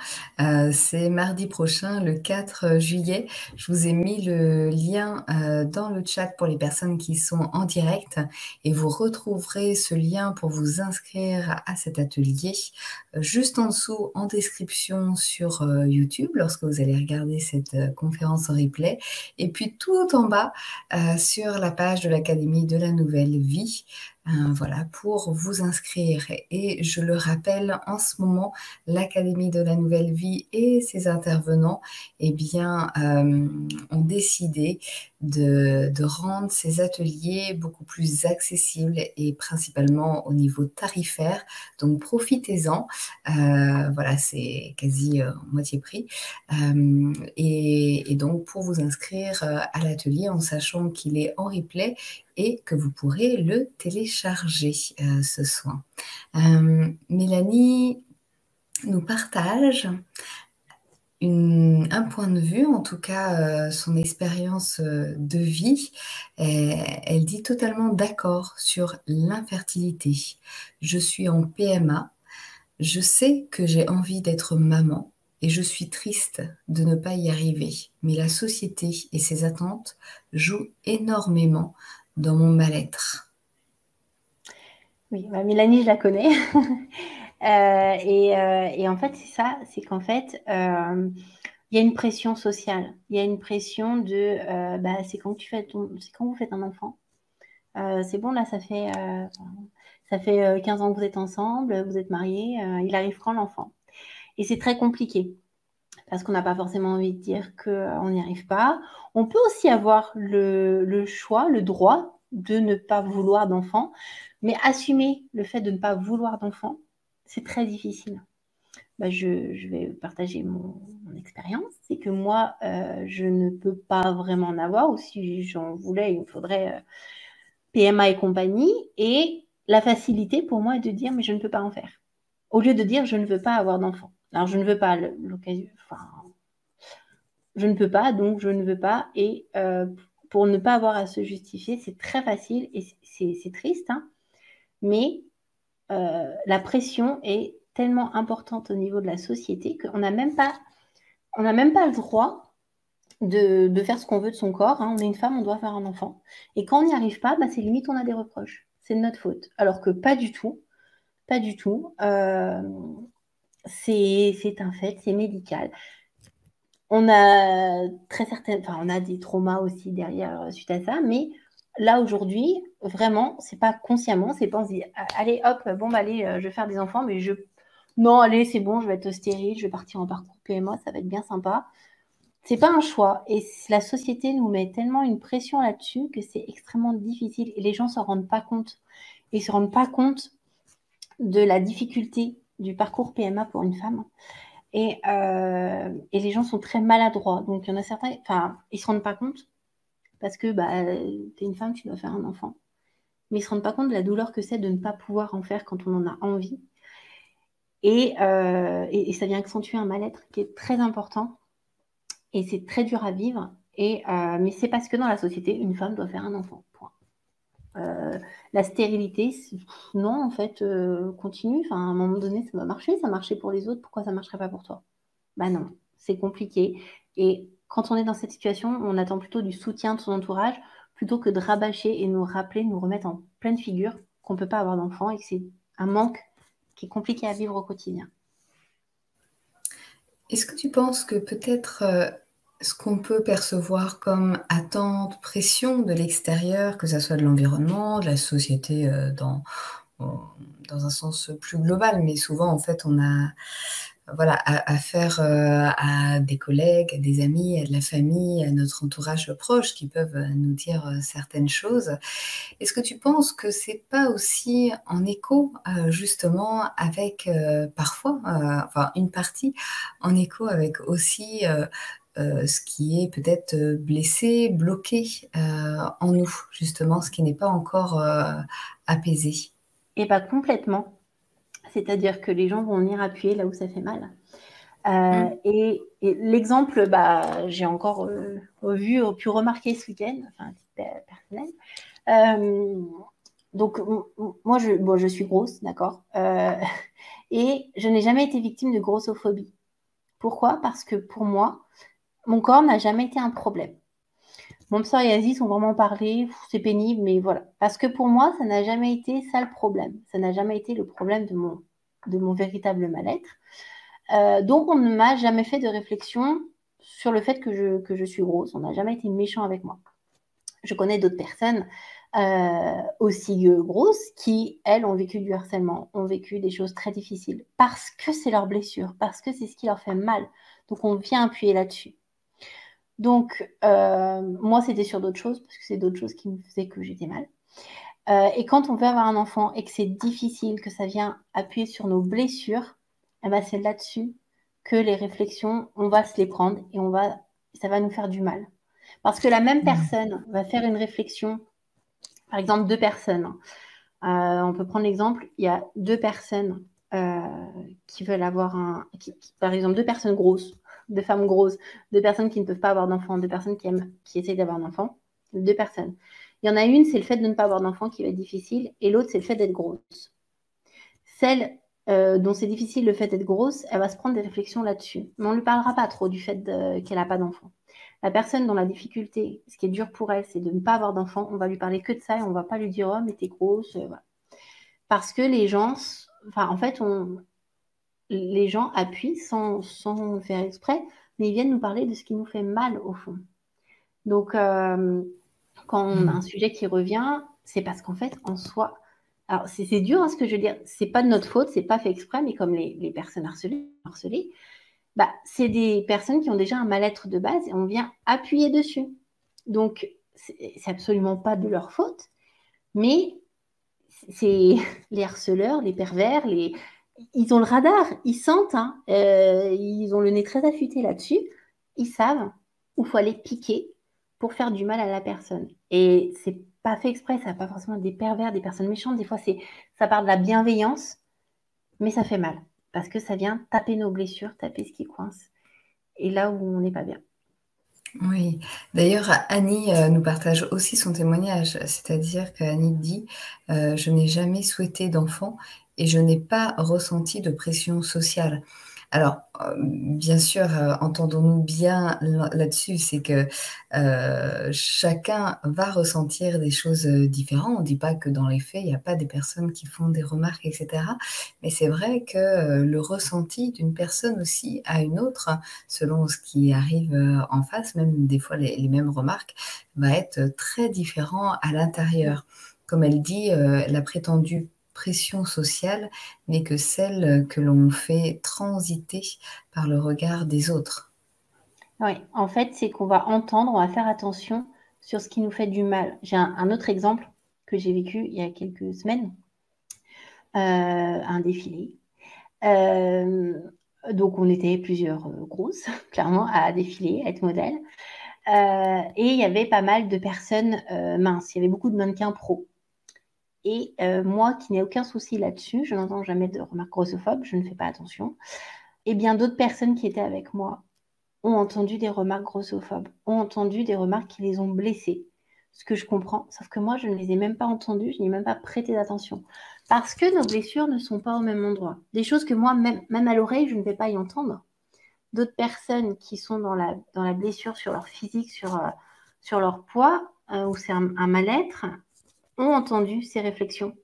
c'est mardi prochain, le 4 juillet. Je vous ai mis le lien dans le chat pour les personnes qui sont en direct et vous retrouverez ce lien pour vous inscrire à cet atelier juste en dessous en description sur YouTube lorsque vous allez regarder cette conférence en replay. Et puis tout en bas sur la page de l'Académie de la Nouvelle Vie. Voilà, pour vous inscrire. Et je le rappelle, en ce moment, l'Académie de la Nouvelle Vie et ses intervenants, eh bien, ont décidé de rendre ces ateliers beaucoup plus accessibles et principalement au niveau tarifaire. Donc, profitez-en. Voilà, c'est quasi moitié prix. Et donc, pour vous inscrire à l'atelier, en sachant qu'il est en replay, et que vous pourrez le télécharger ce soir. Mélanie nous partage un point de vue, en tout cas son expérience de vie. Elle dit totalement d'accord sur l'infertilité. Je suis en PMA, je sais que j'ai envie d'être maman et je suis triste de ne pas y arriver. Mais la société et ses attentes jouent énormément dans mon mal-être.
Oui, bah, Mélanie, je la connais. Et en fait, c'est ça, c'est qu'en fait, il y a une pression sociale. Il y a une pression de bah, c'est quand c'est quand vous faites un enfant. C'est bon, là, ça fait 15 ans que vous êtes ensemble, vous êtes mariés, il arrive quand l'enfant? Et c'est très compliqué parce qu'on n'a pas forcément envie de dire qu'on n'y arrive pas. On peut aussi avoir le choix, le droit de ne pas vouloir d'enfant, mais assumer le fait de ne pas vouloir d'enfant, c'est très difficile. Bah, je vais partager mon expérience. C'est que moi, je ne peux pas vraiment en avoir, ou si j'en voulais, il me faudrait PMA et compagnie. Et la facilité pour moi est de dire, mais je ne peux pas en faire. Au lieu de dire, je ne veux pas avoir d'enfant. Alors, je ne veux pas l'occasion, enfin, je ne peux pas, donc je ne veux pas. Et pour ne pas avoir à se justifier, c'est très facile et c'est triste, hein, mais la pression est tellement importante au niveau de la société qu'on n'a même pas le droit de faire ce qu'on veut de son corps, hein. On est une femme, on doit faire un enfant. Et quand on n'y arrive pas, bah, c'est limite, on a des reproches. C'est de notre faute. Alors que pas du tout, pas du tout. C'est un fait, c'est médical. On a enfin, on a des traumas aussi derrière suite à ça, mais là aujourd'hui, vraiment, c'est pas consciemment, c'est pas on se dit, allez hop, bon bah allez, je vais faire des enfants, mais non, allez, c'est bon, je vais être stérile, je vais partir en parcours PMA, ça va être bien sympa. C'est pas un choix, et la société nous met tellement une pression là-dessus que c'est extrêmement difficile, et les gens s'en rendent pas compte. Ils se rendent pas compte de la difficulté du parcours PMA pour une femme. Et les gens sont très maladroits. Donc, il y en a certains, enfin, ils se rendent pas compte parce que bah, tu es une femme, tu dois faire un enfant. Mais ils se rendent pas compte de la douleur que c'est de ne pas pouvoir en faire quand on en a envie. Et ça vient accentuer un mal-être qui est très important. Et c'est très dur à vivre. Mais c'est parce que dans la société, une femme doit faire un enfant. Point. La stérilité, non, en fait, continue. Enfin, à un moment donné, ça va marcher. Ça marchait pour les autres. Pourquoi ça ne marcherait pas pour toi? Bah non, c'est compliqué. Et quand on est dans cette situation, on attend plutôt du soutien de son entourage plutôt que de rabâcher et nous rappeler, nous remettre en pleine figure qu'on ne peut pas avoir d'enfant et que c'est un manque qui est compliqué à vivre au quotidien.
Est-ce que tu penses que peut-être ce qu'on peut percevoir comme attente, pression de l'extérieur, que ce soit de l'environnement, de la société dans un sens plus global, mais souvent en fait on a voilà, à faire à des collègues, à des amis, à de la famille, à notre entourage proche qui peuvent nous dire certaines choses. Est-ce que tu penses que c'est pas aussi en écho justement avec parfois, enfin une partie en écho avec aussi ce qui est peut-être blessé, bloqué en nous, justement, ce qui n'est pas encore apaisé.
Et pas complètement. C'est-à-dire que les gens vont venir appuyer là où ça fait mal.
Mm.
Et l'exemple, bah, j'ai encore pu remarquer ce week-end, enfin, à titre personnel. Donc, moi, je suis grosse, d'accord, et je n'ai jamais été victime de grossophobie. Pourquoi? Parce que pour moi, mon corps n'a jamais été un problème. Mon psoriasis, on va m'en parler, c'est pénible, mais voilà. Parce que pour moi, ça n'a jamais été ça le problème. Ça n'a jamais été le problème de mon véritable mal-être. Donc, on ne m'a jamais fait de réflexion sur le fait que je suis grosse. On n'a jamais été méchant avec moi. Je connais d'autres personnes aussi grosses qui, elles, ont vécu du harcèlement, ont vécu des choses très difficiles parce que c'est leur blessure, parce que c'est ce qui leur fait mal. Donc, on vient appuyer là-dessus. Donc, moi, c'était sur d'autres choses, parce que c'est d'autres choses qui me faisaient que j'étais mal. Et quand on veut avoir un enfant et que c'est difficile, que ça vient appuyer sur nos blessures, eh ben, c'est là-dessus que les réflexions, on va se les prendre et ça va nous faire du mal. Parce que la même personne va faire une réflexion, par exemple, deux personnes. On peut prendre l'exemple, il y a deux personnes qui veulent avoir par exemple, deux personnes grosses, deux femmes grosses, deux personnes qui ne peuvent pas avoir d'enfants, deux personnes qui essayent d'avoir un enfant, deux personnes. Il y en a une, c'est le fait de ne pas avoir d'enfant qui va être difficile, et l'autre, c'est le fait d'être grosse. Celle dont c'est difficile le fait d'être grosse, elle va se prendre des réflexions là-dessus. Mais on ne lui parlera pas trop du fait qu'elle n'a pas d'enfant. La personne dont la difficulté, ce qui est dur pour elle, c'est de ne pas avoir d'enfant, on va lui parler que de ça et on ne va pas lui dire oh mais t'es grosse. Voilà. Parce que les gens, enfin en fait, les gens appuient sans faire exprès, mais ils viennent nous parler de ce qui nous fait mal au fond. Donc quand on a un sujet qui revient, c'est parce qu'en fait, en soi, alors c'est dur hein, ce que je veux dire, c'est pas de notre faute, c'est pas fait exprès, mais comme les personnes harcelées, bah, c'est des personnes qui ont déjà un mal-être de base et on vient appuyer dessus. Donc, c'est absolument pas de leur faute, mais c'est les harceleurs, les pervers, ils ont le radar, ils sentent, hein, ils ont le nez très affûté là-dessus, ils savent où il faut aller piquer pour faire du mal à la personne. Et c'est pas fait exprès, ça n'a pas forcément des pervers, des personnes méchantes, des fois ça part de la bienveillance, mais ça fait mal, parce que ça vient taper nos blessures, taper ce qui coince, et là où on n'est pas bien.
Oui, d'ailleurs, Annie nous partage aussi son témoignage, c'est-à-dire qu'Annie dit je n'ai jamais souhaité d'enfant et je n'ai pas ressenti de pression sociale. Alors, bien sûr, entendons-nous bien là-dessus, c'est que chacun va ressentir des choses différentes. On ne dit pas que dans les faits, il n'y a pas des personnes qui font des remarques, etc. Mais c'est vrai que le ressenti d'une personne aussi à une autre, selon ce qui arrive en face, même des fois les mêmes remarques, va être très différent à l'intérieur. Comme elle dit, la prétendue pression sociale n'est que celle que l'on fait transiter par le regard des autres.
Oui, en fait, c'est qu'on va entendre, on va faire attention sur ce qui nous fait du mal. J'ai un autre exemple que j'ai vécu il y a quelques semaines, un défilé. Euh, donc, on était plusieurs grosses, clairement, à défiler, à être modèle. Et il y avait pas mal de personnes minces. Il y avait beaucoup de mannequins pro. Et moi, qui n'ai aucun souci là-dessus, je n'entends jamais de remarques grossophobes, je ne fais pas attention. Et bien d'autres personnes qui étaient avec moi ont entendu des remarques grossophobes, ont entendu des remarques qui les ont blessés. Ce que je comprends, sauf que moi, je ne les ai même pas entendues, je n'ai même pas prêté d'attention. Parce que nos blessures ne sont pas au même endroit. Des choses que moi, même à l'oreille, je ne vais pas y entendre. D'autres personnes qui sont dans la blessure sur leur physique, sur leur poids, où c'est un mal-être, ont entendu ces réflexions.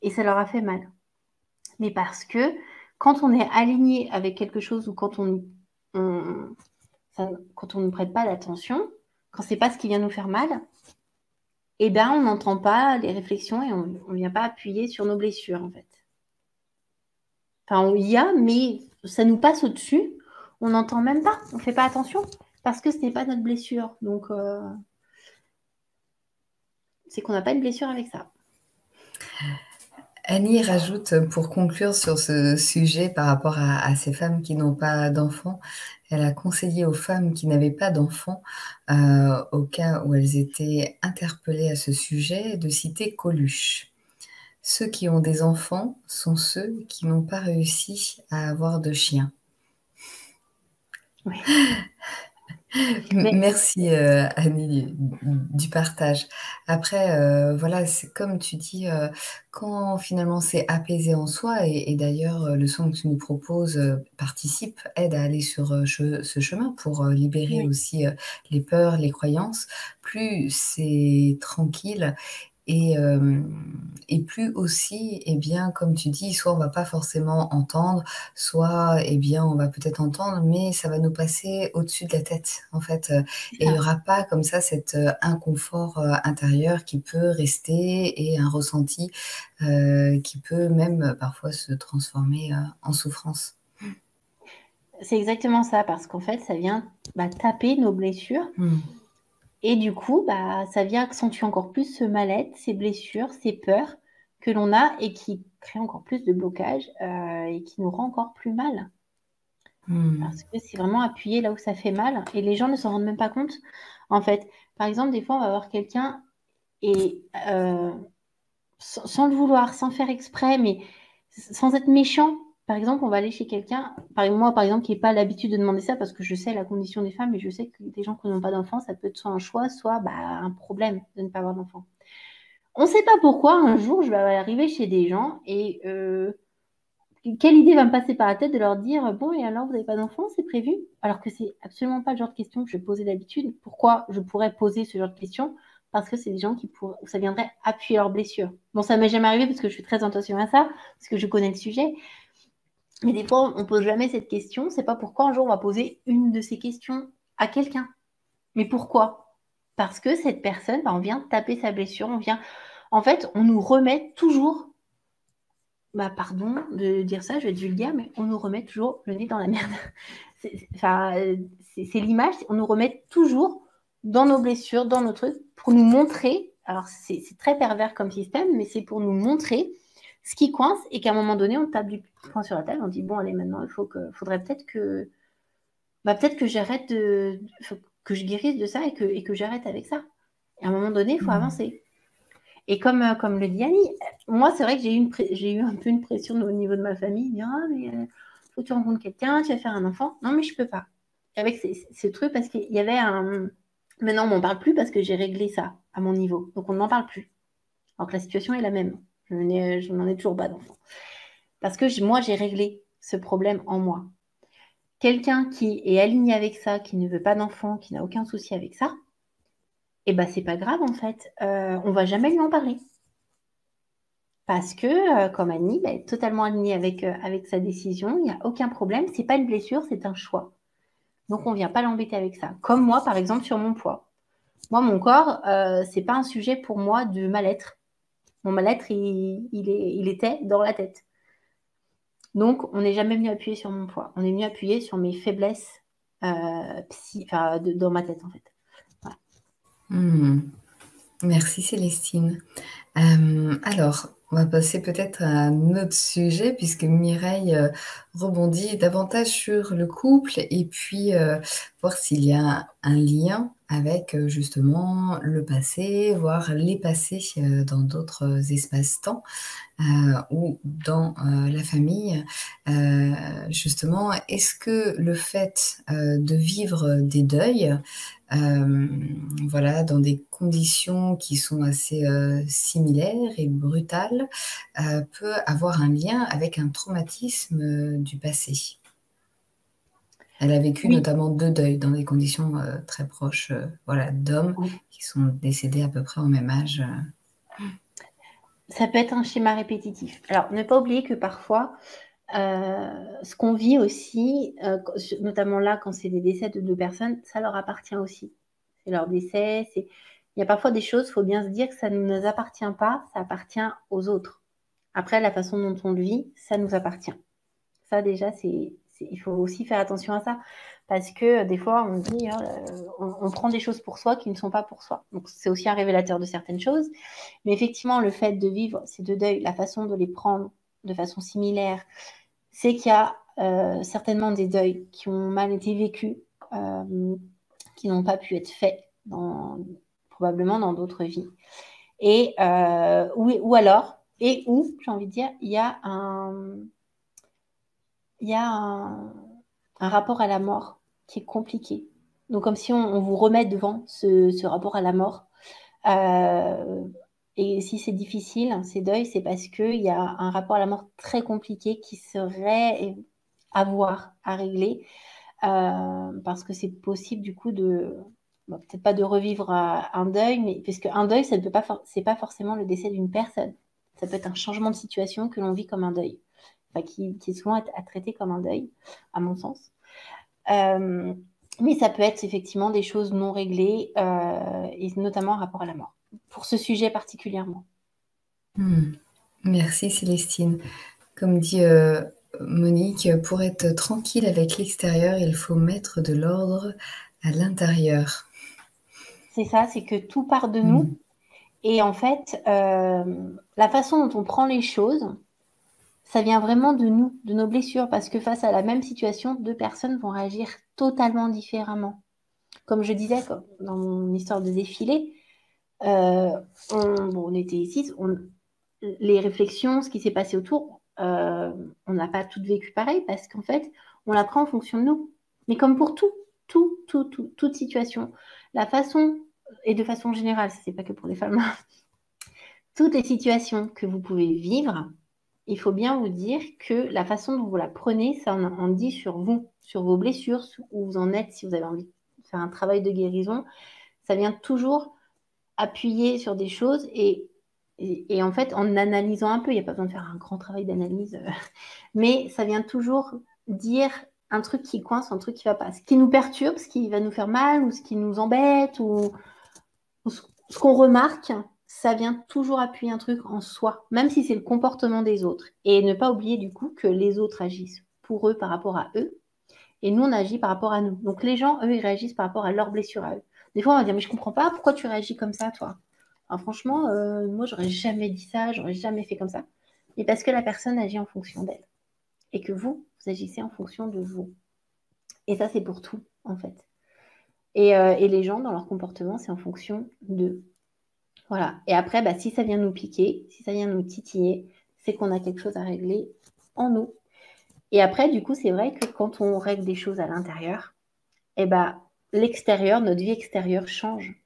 Et ça leur a fait mal. Mais parce que quand on est aligné avec quelque chose ou on, quand on ne prête pas d'attention, quand c'est pas ce qui vient nous faire mal, eh ben on n'entend pas les réflexions et on ne vient pas appuyer sur nos blessures en fait. Enfin, il y a, mais ça nous passe au-dessus. On n'entend même pas, on ne fait pas attention parce que ce n'est pas notre blessure. Donc, c'est qu'on n'a pas une blessure avec ça.
Annie rajoute, pour conclure sur ce sujet par rapport à ces femmes qui n'ont pas d'enfants, elle a conseillé aux femmes qui n'avaient pas d'enfants, au cas où elles étaient interpellées à ce sujet, de citer Coluche. Ceux qui ont des enfants sont ceux qui n'ont pas réussi à avoir de chien.
Oui. Mais
Merci Annie du partage. Après, voilà, c'est comme tu dis, quand finalement c'est apaisé en soi, et d'ailleurs le son que tu nous proposes participe, aide à aller sur ce chemin pour libérer
oui,
aussi les peurs, les croyances, plus c'est tranquille. Et, euh, et plus aussi, eh bien, comme tu dis, soit on va pas forcément entendre, soit, eh bien, on va peut-être entendre, mais ça va nous passer au-dessus de la tête, en fait.
c'est
Et il y
ça.
aura pas comme ça cet inconfort intérieur qui peut rester, et un ressenti qui peut même parfois se transformer en souffrance.
C'est exactement ça, parce qu'en fait, ça vient taper nos blessures.
Hmm.
Et du coup, ça vient accentuer encore plus ce mal-être, ces blessures, ces peurs que l'on a et qui créent encore plus de blocage et qui nous rend encore plus mal.
Hmm.
Parce que c'est vraiment appuyé là où ça fait mal et les gens ne s'en rendent même pas compte. En fait, par exemple, des fois, on va voir quelqu'un et sans le vouloir, sans faire exprès, mais sans être méchant. Par exemple, on va aller chez quelqu'un, moi par exemple, qui n'ai pas l'habitude de demander ça parce que je sais la condition des femmes et je sais que des gens qui n'ont pas d'enfants, ça peut être soit un choix, soit un problème de ne pas avoir d'enfants. On ne sait pas pourquoi, un jour, je vais arriver chez des gens et quelle idée va me passer par la tête de leur dire, bon, et alors, vous n'avez pas d'enfants, c'est prévu? Alors que c'est absolument pas le genre de question que je posais d'habitude. Pourquoi je pourrais poser ce genre de questions? Parce que c'est des gens qui pourraient, où ça viendrait appuyer leurs blessures. Bon, ça m'est jamais arrivé parce que je suis très attention à ça, parce que je connais le sujet. Mais des fois, on pose jamais cette question. C'est pas pourquoi un jour on va poser une de ces questions à quelqu'un. Mais pourquoi? Parce que cette personne, on vient taper sa blessure, en fait, on nous remet toujours, pardon de dire ça, je vais être vulgaire, mais on nous remet toujours le nez dans la merde. Enfin, c'est l'image, on nous remet toujours dans nos blessures, dans nos trucs, pour nous montrer, alors c'est très pervers comme système, mais c'est pour nous montrer ce qui coince et qu'à un moment donné, on tape du poing sur la table, on dit, bon, allez, maintenant, faudrait peut-être que j'arrête que je guérisse de ça et que j'arrête avec ça. Et à un moment donné, il faut
Hmm.
avancer. Et comme le dit Annie, moi, c'est vrai que j'ai eu un peu une pression au niveau de ma famille. Dire, ah, mais faut que tu rencontres quelqu'un, tu vas faire un enfant. Non, mais je peux pas. Avec ce truc, parce qu'il y avait un. Maintenant, on m'en parle plus parce que j'ai réglé ça à mon niveau. Donc, on ne m'en parle plus. Alors que la situation est la même. Je n'en ai toujours pas d'enfant. Parce que moi, j'ai réglé ce problème en moi. Quelqu'un qui est aligné avec ça, qui ne veut pas d'enfant, qui n'a aucun souci avec ça, eh ben, c'est pas grave, en fait. On va jamais lui en parler. Parce que, comme Annie, elle est totalement alignée avec sa décision, il n'y a aucun problème. C'est pas une blessure, c'est un choix. Donc, on ne vient pas l'embêter avec ça. Comme moi, par exemple, sur mon poids. Moi, mon corps, c'est pas un sujet pour moi de mal-être. Mon mal-être, il était dans la tête. Donc, on n'est jamais venu appuyer sur mon poids. On est venu appuyer sur mes faiblesses dans ma tête, en fait. Voilà.
Hmm. Merci Célestine. Alors, on va passer peut-être à un autre sujet puisque Mireille rebondit davantage sur le couple, et puis voir s'il y a un lien avec justement le passé, voire les passés dans d'autres espaces-temps ou dans la famille. Justement, est-ce que le fait de vivre des deuils, euh, voilà, dans des conditions qui sont assez similaires et brutales, peut avoir un lien avec un traumatisme du passé? Elle a vécu
Oui,
notamment deux deuils dans des conditions très proches, voilà, d'hommes
oui.
qui sont décédés à peu près au même âge.
Ça peut être un schéma répétitif. Alors, ne pas oublier que parfois, ce qu'on vit aussi, notamment là, quand c'est des décès de deux personnes, ça leur appartient aussi. C'est leur décès. Il y a parfois des choses, il faut bien se dire que ça ne nous appartient pas, ça appartient aux autres. Après, la façon dont on le vit, ça nous appartient. Ça, déjà, il faut aussi faire attention à ça. Parce que des fois, on dit, on prend des choses pour soi qui ne sont pas pour soi. Donc, c'est aussi un révélateur de certaines choses. Mais effectivement, le fait de vivre ces deux deuils, la façon de les prendre de façon similaire, c'est qu'il y a certainement des deuils qui ont mal été vécus, qui n'ont pas pu être faits probablement dans d'autres vies. Et ou alors, et où, j'ai envie de dire, il y a un rapport à la mort qui est compliqué. Donc, comme si on vous remet devant ce rapport à la mort. Euh, et si c'est difficile, ces deuils, c'est parce qu'il y a un rapport à la mort très compliqué qui serait à voir, à régler, parce que c'est possible du coup de, bon, peut-être pas de revivre un deuil, mais parce qu'un deuil, ça ne peut pas, c'est pas forcément le décès d'une personne. Ça peut être un changement de situation que l'on vit comme un deuil, enfin, qui est souvent à traiter comme un deuil, à mon sens. Euh, mais ça peut être effectivement des choses non réglées, et notamment en rapport à la mort, pour ce sujet particulièrement.
Hmm. Merci Célestine. Comme dit Monique, pour être tranquille avec l'extérieur, il faut mettre de l'ordre à l'intérieur.
C'est ça, c'est que tout part de
Hmm.
nous. Et en fait, la façon dont on prend les choses, ça vient vraiment de nous, de nos blessures, parce que face à la même situation, deux personnes vont réagir totalement différemment. Comme je disais dans mon histoire de défilé, euh, on était ici, les réflexions, ce qui s'est passé autour, on n'a pas toutes vécu pareil, parce qu'en fait, on l'apprend en fonction de nous. Mais comme pour toute situation, la façon, et de façon générale, c'est pas que pour les femmes, toutes les situations que vous pouvez vivre, il faut bien vous dire que la façon dont vous la prenez, ça en dit sur vous, sur vos blessures, sur où vous en êtes, si vous avez envie de faire un travail de guérison. Ça vient toujours appuyer sur des choses et en fait, en analysant un peu, il n'y a pas besoin de faire un grand travail d'analyse, mais ça vient toujours dire un truc qui coince, un truc qui ne va pas, ce qui nous perturbe, ce qui va nous faire mal ou ce qui nous embête ou ce qu'on remarque, ça vient toujours appuyer un truc en soi, même si c'est le comportement des autres. Et ne pas oublier du coup que les autres agissent pour eux par rapport à eux, et nous, on agit par rapport à nous. Donc les gens, eux, ils réagissent par rapport à leurs blessures à eux. Des fois, on va dire, mais je comprends pas, pourquoi tu réagis comme ça, toi? Alors, franchement, moi, j'aurais jamais dit ça, j'aurais jamais fait comme ça. Mais parce que la personne agit en fonction d'elle. Et que vous agissez en fonction de vous. Et ça, c'est pour tout, en fait. Et les gens, dans leur comportement, c'est en fonction d'eux. Voilà. Et après, bah, si ça vient nous piquer, si ça vient nous titiller, c'est qu'on a quelque chose à régler en nous. Et après, du coup, c'est vrai que quand on règle des choses à l'intérieur, eh ben, l'extérieur, notre vie extérieure change.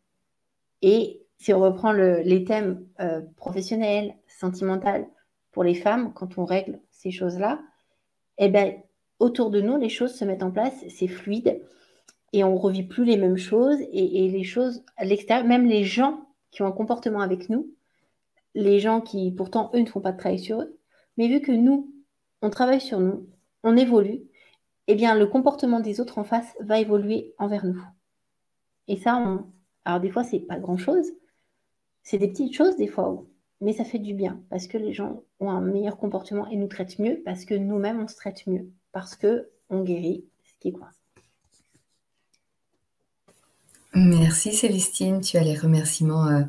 Et si on reprend les thèmes professionnels, sentimentaux, pour les femmes, quand on règle ces choses-là, eh ben, autour de nous, les choses se mettent en place, c'est fluide, et on ne revit plus les mêmes choses, et les choses à l'extérieur, même les gens qui ont un comportement avec nous, les gens qui, pourtant, eux, ne font pas de travail sur eux, mais vu que nous, on travaille sur nous, on évolue, eh bien, le comportement des autres en face va évoluer envers nous. Et ça, alors des fois, c'est pas grand-chose. C'est des petites choses des fois, mais ça fait du bien parce que les gens ont un meilleur comportement et nous traitent mieux parce que nous-mêmes, on se traite mieux parce que on guérit ce qui est coincé.
Merci Célestine, tu as les remerciements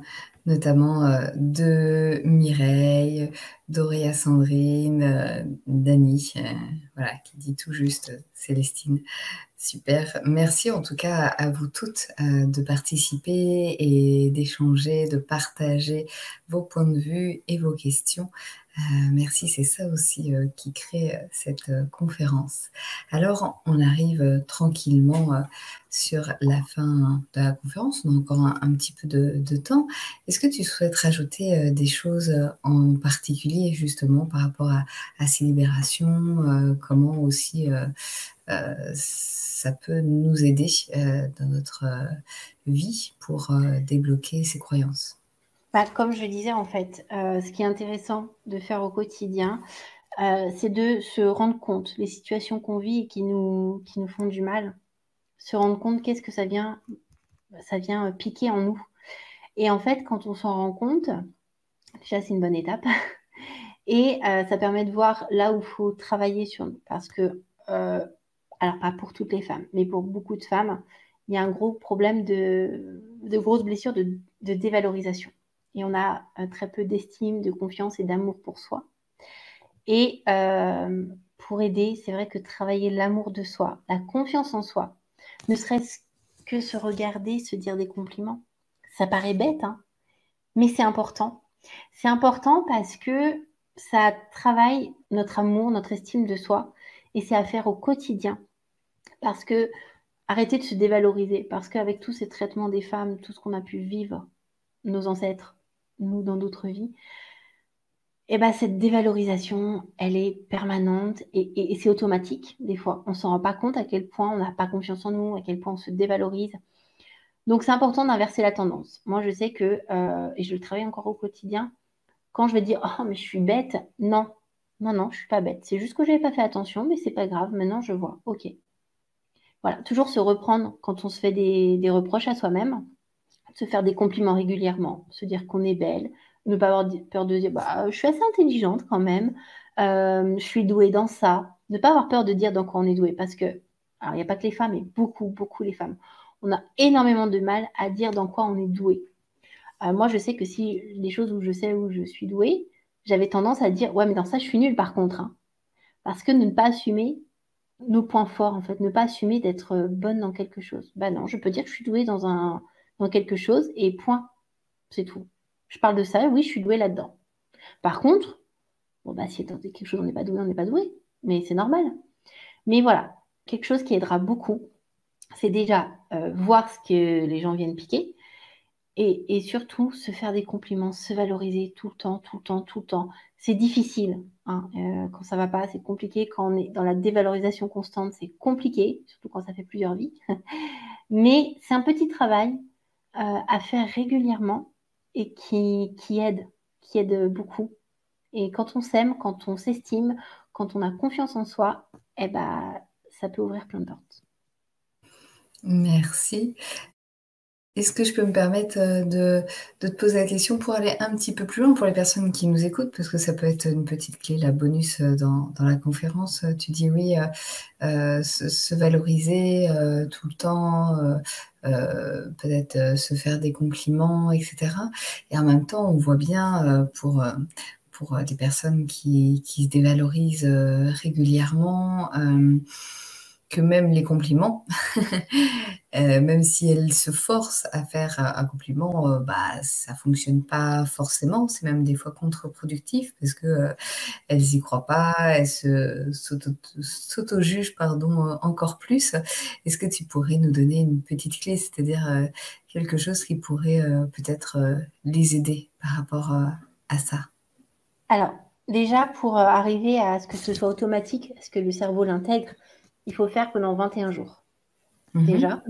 notamment de Mireille, d'Auréa Sandrine, d'Annie, voilà, qui dit tout juste Célestine. Super. Merci en tout cas à vous toutes de participer et d'échanger, de partager vos points de vue et vos questions. Merci, c'est ça aussi qui crée cette conférence. Alors, on arrive tranquillement sur la fin de la conférence. On a encore un petit peu de temps. Est-ce que tu souhaites rajouter des choses en particulier justement par rapport à ces libérations, comment aussi ça peut nous aider dans notre vie pour débloquer ces croyances?
Bah, comme je disais, en fait, ce qui est intéressant de faire au quotidien, c'est de se rendre compte les situations qu'on vit et qui nous font du mal, se rendre compte qu'est-ce que ça vient piquer en nous. Et en fait, quand on s'en rend compte, déjà, c'est une bonne étape. Et ça permet de voir là où il faut travailler sur nous. Parce que, alors pas pour toutes les femmes, mais pour beaucoup de femmes, il y a un gros problème de grosses blessures de dévalorisation. Et on a très peu d'estime, de confiance et d'amour pour soi. Et pour aider, c'est vrai que travailler l'amour de soi, la confiance en soi, ne serait-ce que se regarder, se dire des compliments. Ça paraît bête, hein, mais c'est important. C'est important parce que ça travaille notre amour, notre estime de soi, et c'est à faire au quotidien. Parce que arrêter de se dévaloriser parce qu'avec tous ces traitements des femmes, tout ce qu'on a pu vivre, nos ancêtres, nous dans d'autres vies, et ben cette dévalorisation, elle est permanente et c'est automatique des fois. On s'en rend pas compte à quel point on n'a pas confiance en nous, à quel point on se dévalorise. Donc c'est important d'inverser la tendance. Moi je sais que, et je le travaille encore au quotidien, quand je vais dire oh mais je suis bête, non, non, non, je suis pas bête. C'est juste que je n'avais pas fait attention, mais c'est pas grave, maintenant je vois. Ok. Voilà, toujours se reprendre quand on se fait des reproches à soi-même, se faire des compliments régulièrement, se dire qu'on est belle, ne pas avoir peur de dire bah, je suis assez intelligente quand même, je suis douée dans ça, ne pas avoir peur de dire dans quoi on est doué, parce que, alors il n'y a pas que les femmes, mais beaucoup, beaucoup les femmes, on a énormément de mal à dire dans quoi on est doué. Moi, je sais que si les choses où je sais où je suis douée, j'avais tendance à dire ouais, mais dans ça, je suis nulle par contre, hein. Parce que ne pas assumer nos points forts, en fait, ne pas assumer d'être bonne dans quelque chose. Bah non, je peux dire que je suis douée dans quelque chose et point, c'est tout. Je parle de ça, oui, je suis douée là-dedans. Par contre, bon, bah, si dans quelque chose on n'est pas doué, on n'est pas doué, mais c'est normal. Mais voilà, quelque chose qui aidera beaucoup, c'est déjà voir ce que les gens viennent piquer et surtout se faire des compliments, se valoriser tout le temps, tout le temps, tout le temps. C'est difficile, hein, quand ça va pas, c'est compliqué. Quand on est dans la dévalorisation constante, c'est compliqué, surtout quand ça fait plusieurs vies. Mais c'est un petit travail à faire régulièrement et qui aide beaucoup. Et quand on s'aime, quand on s'estime, quand on a confiance en soi, eh ben, ça peut ouvrir plein de portes.
Merci. Est-ce que je peux me permettre de te poser la question pour aller un petit peu plus loin pour les personnes qui nous écoutent, parce que ça peut être une petite clé, la bonus dans la conférence. Tu dis oui, se valoriser tout le temps, peut-être se faire des compliments, etc. Et en même temps, on voit bien pour des personnes qui se dévalorisent régulièrement, que même les compliments, même si elles se forcent à faire un compliment, bah, ça fonctionne pas forcément. C'est même des fois contre-productif parce que elles y croient pas, elles s'auto-jugent, pardon, encore plus. Est-ce que tu pourrais nous donner une petite clé, c'est-à-dire quelque chose qui pourrait peut-être les aider par rapport à ça?
Alors, déjà, pour arriver à ce que ce soit automatique, à ce que le cerveau l'intègre, il faut faire pendant 21 jours,
Mhm.
déjà.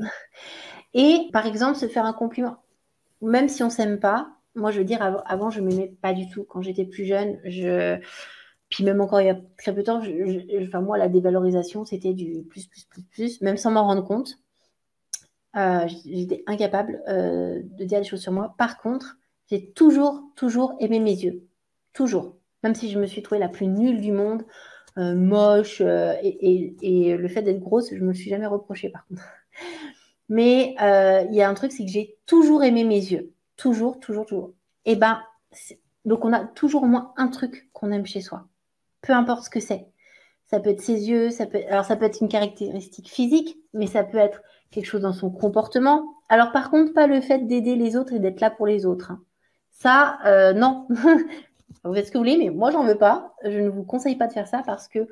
Et, par exemple, se faire un compliment. Même si on s'aime pas, moi, je veux dire, avant, je m'aimais pas du tout. Quand j'étais plus jeune, puis même encore il y a très peu de temps, enfin, moi, la dévalorisation, c'était du plus, plus, plus, plus, même sans m'en rendre compte. J'étais incapable de dire les choses sur moi. Par contre, j'ai toujours, toujours aimé mes yeux. Toujours. Même si je me suis trouvée la plus nulle du monde, moche, et le fait d'être grosse, je me le suis jamais reproché par contre. Mais il y a un truc, c'est que j'ai toujours aimé mes yeux. Toujours, toujours, toujours. Et ben, donc on a toujours au moins un truc qu'on aime chez soi. Peu importe ce que c'est. Ça peut être ses yeux, alors ça peut être une caractéristique physique, mais ça peut être quelque chose dans son comportement. Alors par contre, pas le fait d'aider les autres et d'être là pour les autres, hein. Ça, non. Vous faites ce que vous voulez, mais moi, j'en veux pas. Je ne vous conseille pas de faire ça parce que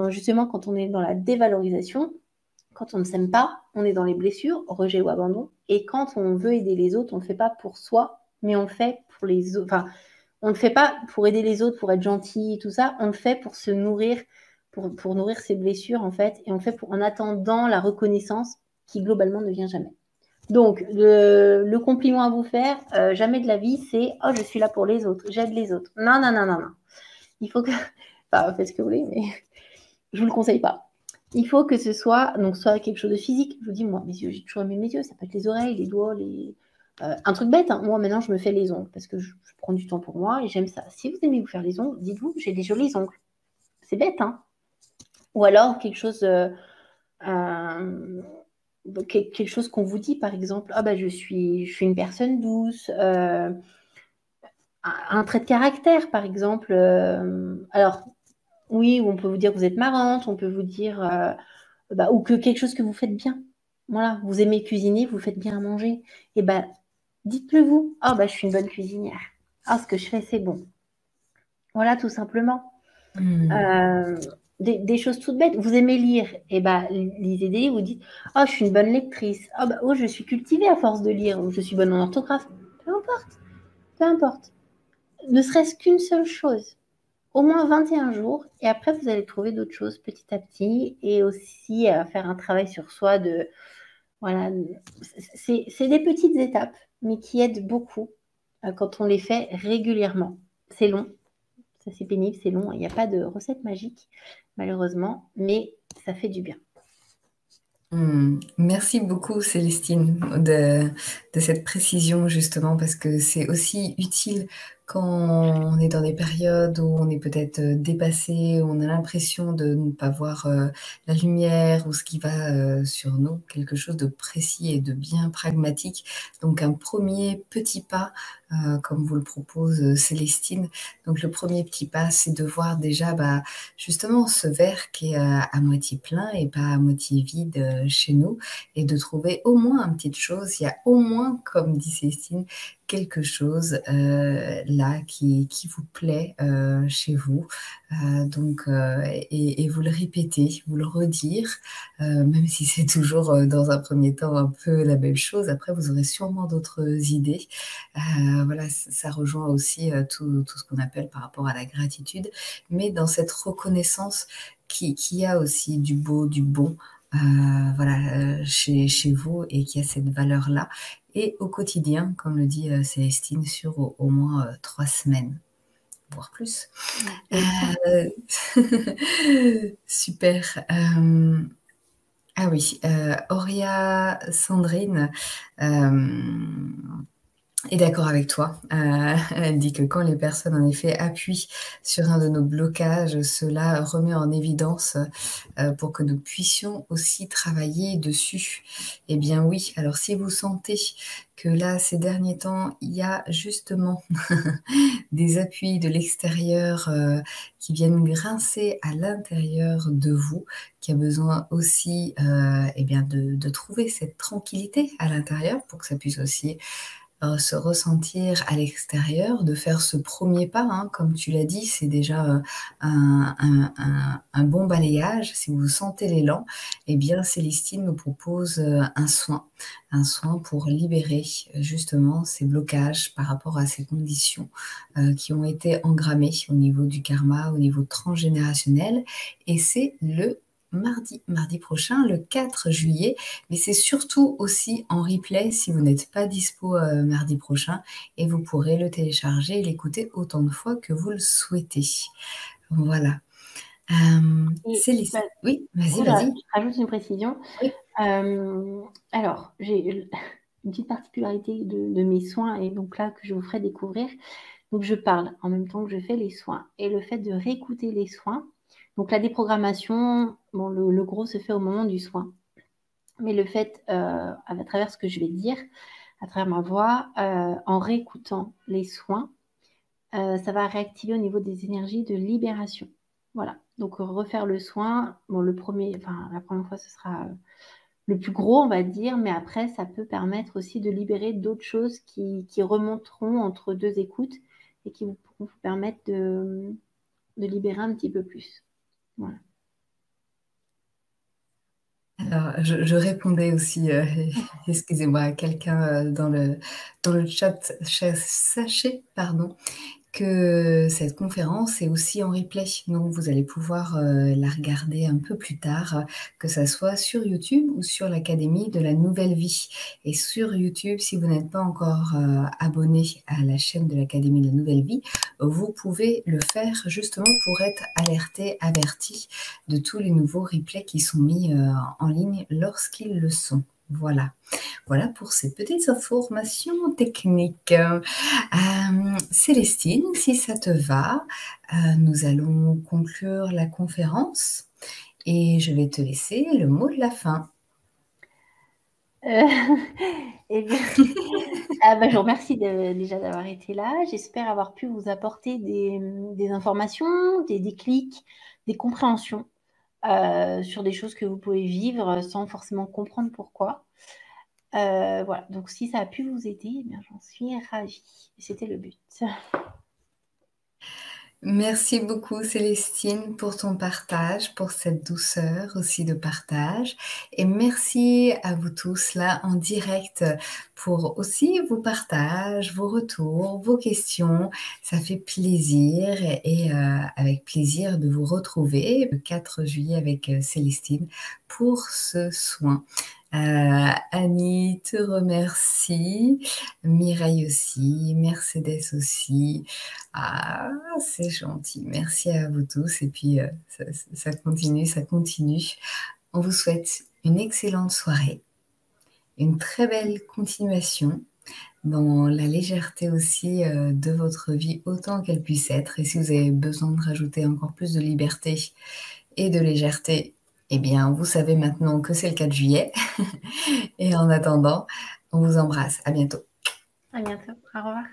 justement, quand on est dans la dévalorisation, quand on ne s'aime pas, on est dans les blessures, rejet ou abandon. Et quand on veut aider les autres, on ne le fait pas pour soi, mais on le fait pour les autres. Enfin, on ne le fait pas pour aider les autres, pour être gentil et tout ça. On le fait pour se nourrir, pour nourrir ses blessures, en fait. Et on le fait en attendant la reconnaissance qui, globalement, ne vient jamais. Donc, le compliment à vous faire, jamais de la vie, c'est oh, je suis là pour les autres, j'aide les autres. Non, non, non, non, non. Il faut que. Enfin, faites ce que vous voulez, mais je ne vous le conseille pas. Il faut que ce soit, donc, soit quelque chose de physique. Je vous dis, moi, mes yeux, j'ai toujours aimé mes yeux. Ça peut être les oreilles, les doigts, un truc bête, hein. Moi, maintenant, je me fais les ongles parce que je prends du temps pour moi et j'aime ça. Si vous aimez vous faire les ongles, dites-vous, j'ai des jolis ongles. C'est bête, hein. Ou alors, quelque chose. Euh, quelque chose qu'on vous dit, par exemple, ah bah, je suis une personne douce, un trait de caractère, par exemple. Alors, oui, on peut vous dire que vous êtes marrante, on peut vous dire, bah, ou que quelque chose que vous faites bien. Voilà, vous aimez cuisiner, vous faites bien à manger. Et bah, dites-le vous. Ah bah, je suis une bonne cuisinière. Ah, ce que je fais, c'est bon. Voilà, tout simplement.
Hmm.
Euh, des choses toutes bêtes. Vous aimez lire, et bah, lisez des livres, vous dites, oh, je suis une bonne lectrice, oh, bah, oh, je suis cultivée à force de lire, ou je suis bonne en orthographe. Peu importe, peu importe. Ne serait-ce qu'une seule chose. Au moins 21 jours, et après, vous allez trouver d'autres choses petit à petit, et aussi faire un travail sur soi de, voilà, c'est des petites étapes, mais qui aident beaucoup quand on les fait régulièrement. C'est long, ça c'est pénible, c'est long, il n'y a pas de recette magique, malheureusement, mais ça fait du bien.
Merci beaucoup Célestine de cette précision justement parce que c'est aussi utile quand on est dans des périodes où on est peut-être dépassé, où on a l'impression de ne pas voir la lumière ou ce qui va sur nous, quelque chose de précis et de bien pragmatique. Donc un premier petit pas, comme vous le propose Célestine. Donc le premier petit pas, c'est de voir déjà justement ce verre qui est à moitié plein et pas à moitié vide chez nous et de trouver au moins une petite chose. Il y a au moins, comme dit Cécile, quelque chose là qui vous plaît chez vous. Et vous le répétez, vous le redire, même si c'est toujours dans un premier temps un peu la même chose. Après, vous aurez sûrement d'autres idées. Voilà, ça rejoint aussi tout ce qu'on appelle par rapport à la gratitude, mais dans cette reconnaissance qui a aussi du beau, du bon, voilà, chez vous et qui a cette valeur-là. Et au quotidien, comme le dit Célestine, sur au moins 3 semaines, voire plus. Euh, Super. Ah oui, Auria Sandrine est d'accord avec toi. Elle dit que quand les personnes en effet appuient sur un de nos blocages, cela remet en évidence pour que nous puissions aussi travailler dessus. Eh bien oui, alors si vous sentez que là, ces derniers temps, il y a justement des appuis de l'extérieur qui viennent grincer à l'intérieur de vous, qui a besoin aussi eh bien de trouver cette tranquillité à l'intérieur pour que ça puisse aussi se ressentir à l'extérieur, de faire ce premier pas, hein, comme tu l'as dit, c'est déjà un bon balayage. Si vous sentez l'élan, eh bien Célestine nous propose un soin pour libérer justement ces blocages par rapport à ces conditions qui ont été engrammées au niveau du karma, au niveau transgénérationnel. Et c'est le mardi prochain, le 4 juillet, mais c'est surtout aussi en replay si vous n'êtes pas dispo mardi prochain et vous pourrez le télécharger et l'écouter autant de fois que vous le souhaitez. Voilà.
Et
C'est les...
bah,
Oui,
du
vas-y,
coup,
vas-y.
je rajoute une précision.
Oui.
Alors, j'ai une petite particularité de mes soins, et donc là, que je vous ferai découvrir. Donc, je parle en même temps que je fais les soins. Et le fait de réécouter les soins, donc la déprogrammation, bon, le gros se fait au moment du soin. Mais le fait, à travers ce que je vais dire, à travers ma voix, en réécoutant les soins, ça va réactiver au niveau des énergies de libération. Voilà. Donc, refaire le soin, bon, la première fois, ce sera le plus gros, on va dire, mais après, ça peut permettre aussi de libérer d'autres choses qui remonteront entre deux écoutes et qui pourront vous permettre de libérer un petit peu plus. Voilà.
Alors, je répondais aussi, excusez-moi, à quelqu'un dans le chat. Sachez, pardon, que cette conférence est aussi en replay. Donc, vous allez pouvoir la regarder un peu plus tard, que ça soit sur YouTube ou sur l'Académie de la Nouvelle Vie. Et sur YouTube, si vous n'êtes pas encore abonné à la chaîne de l'Académie de la Nouvelle Vie, vous pouvez le faire justement pour être alerté, averti de tous les nouveaux replays qui sont mis en ligne lorsqu'ils le sont. Voilà. Voilà pour ces petites informations techniques. Célestine, si ça te va, nous allons conclure la conférence et je vais te laisser le mot de la fin.
Euh, eh bien, je vous remercie déjà d'avoir été là. J'espère avoir pu vous apporter des informations, des déclics, des compréhensions sur des choses que vous pouvez vivre sans forcément comprendre pourquoi. Voilà, donc si ça a pu vous aider, eh bien, j'en suis ravie. C'était le but.
Merci beaucoup Célestine pour ton partage, pour cette douceur aussi de partage. Et merci à vous tous là en direct pour aussi vos partages, vos retours, vos questions. Ça fait plaisir avec plaisir de vous retrouver le 4 juillet avec Célestine pour ce soin. Annie te remercie, Mireille aussi, Mercedes aussi. Ah, c'est gentil. Merci à vous tous. Et puis, ça continue, ça continue. On vous souhaite une excellente soirée, une très belle continuation dans la légèreté aussi de votre vie, autant qu'elle puisse être. Et si vous avez besoin de rajouter encore plus de liberté et de légèreté, eh bien, vous savez maintenant que c'est le 4 juillet. Et en attendant, on vous embrasse. À bientôt.
À bientôt. Au revoir.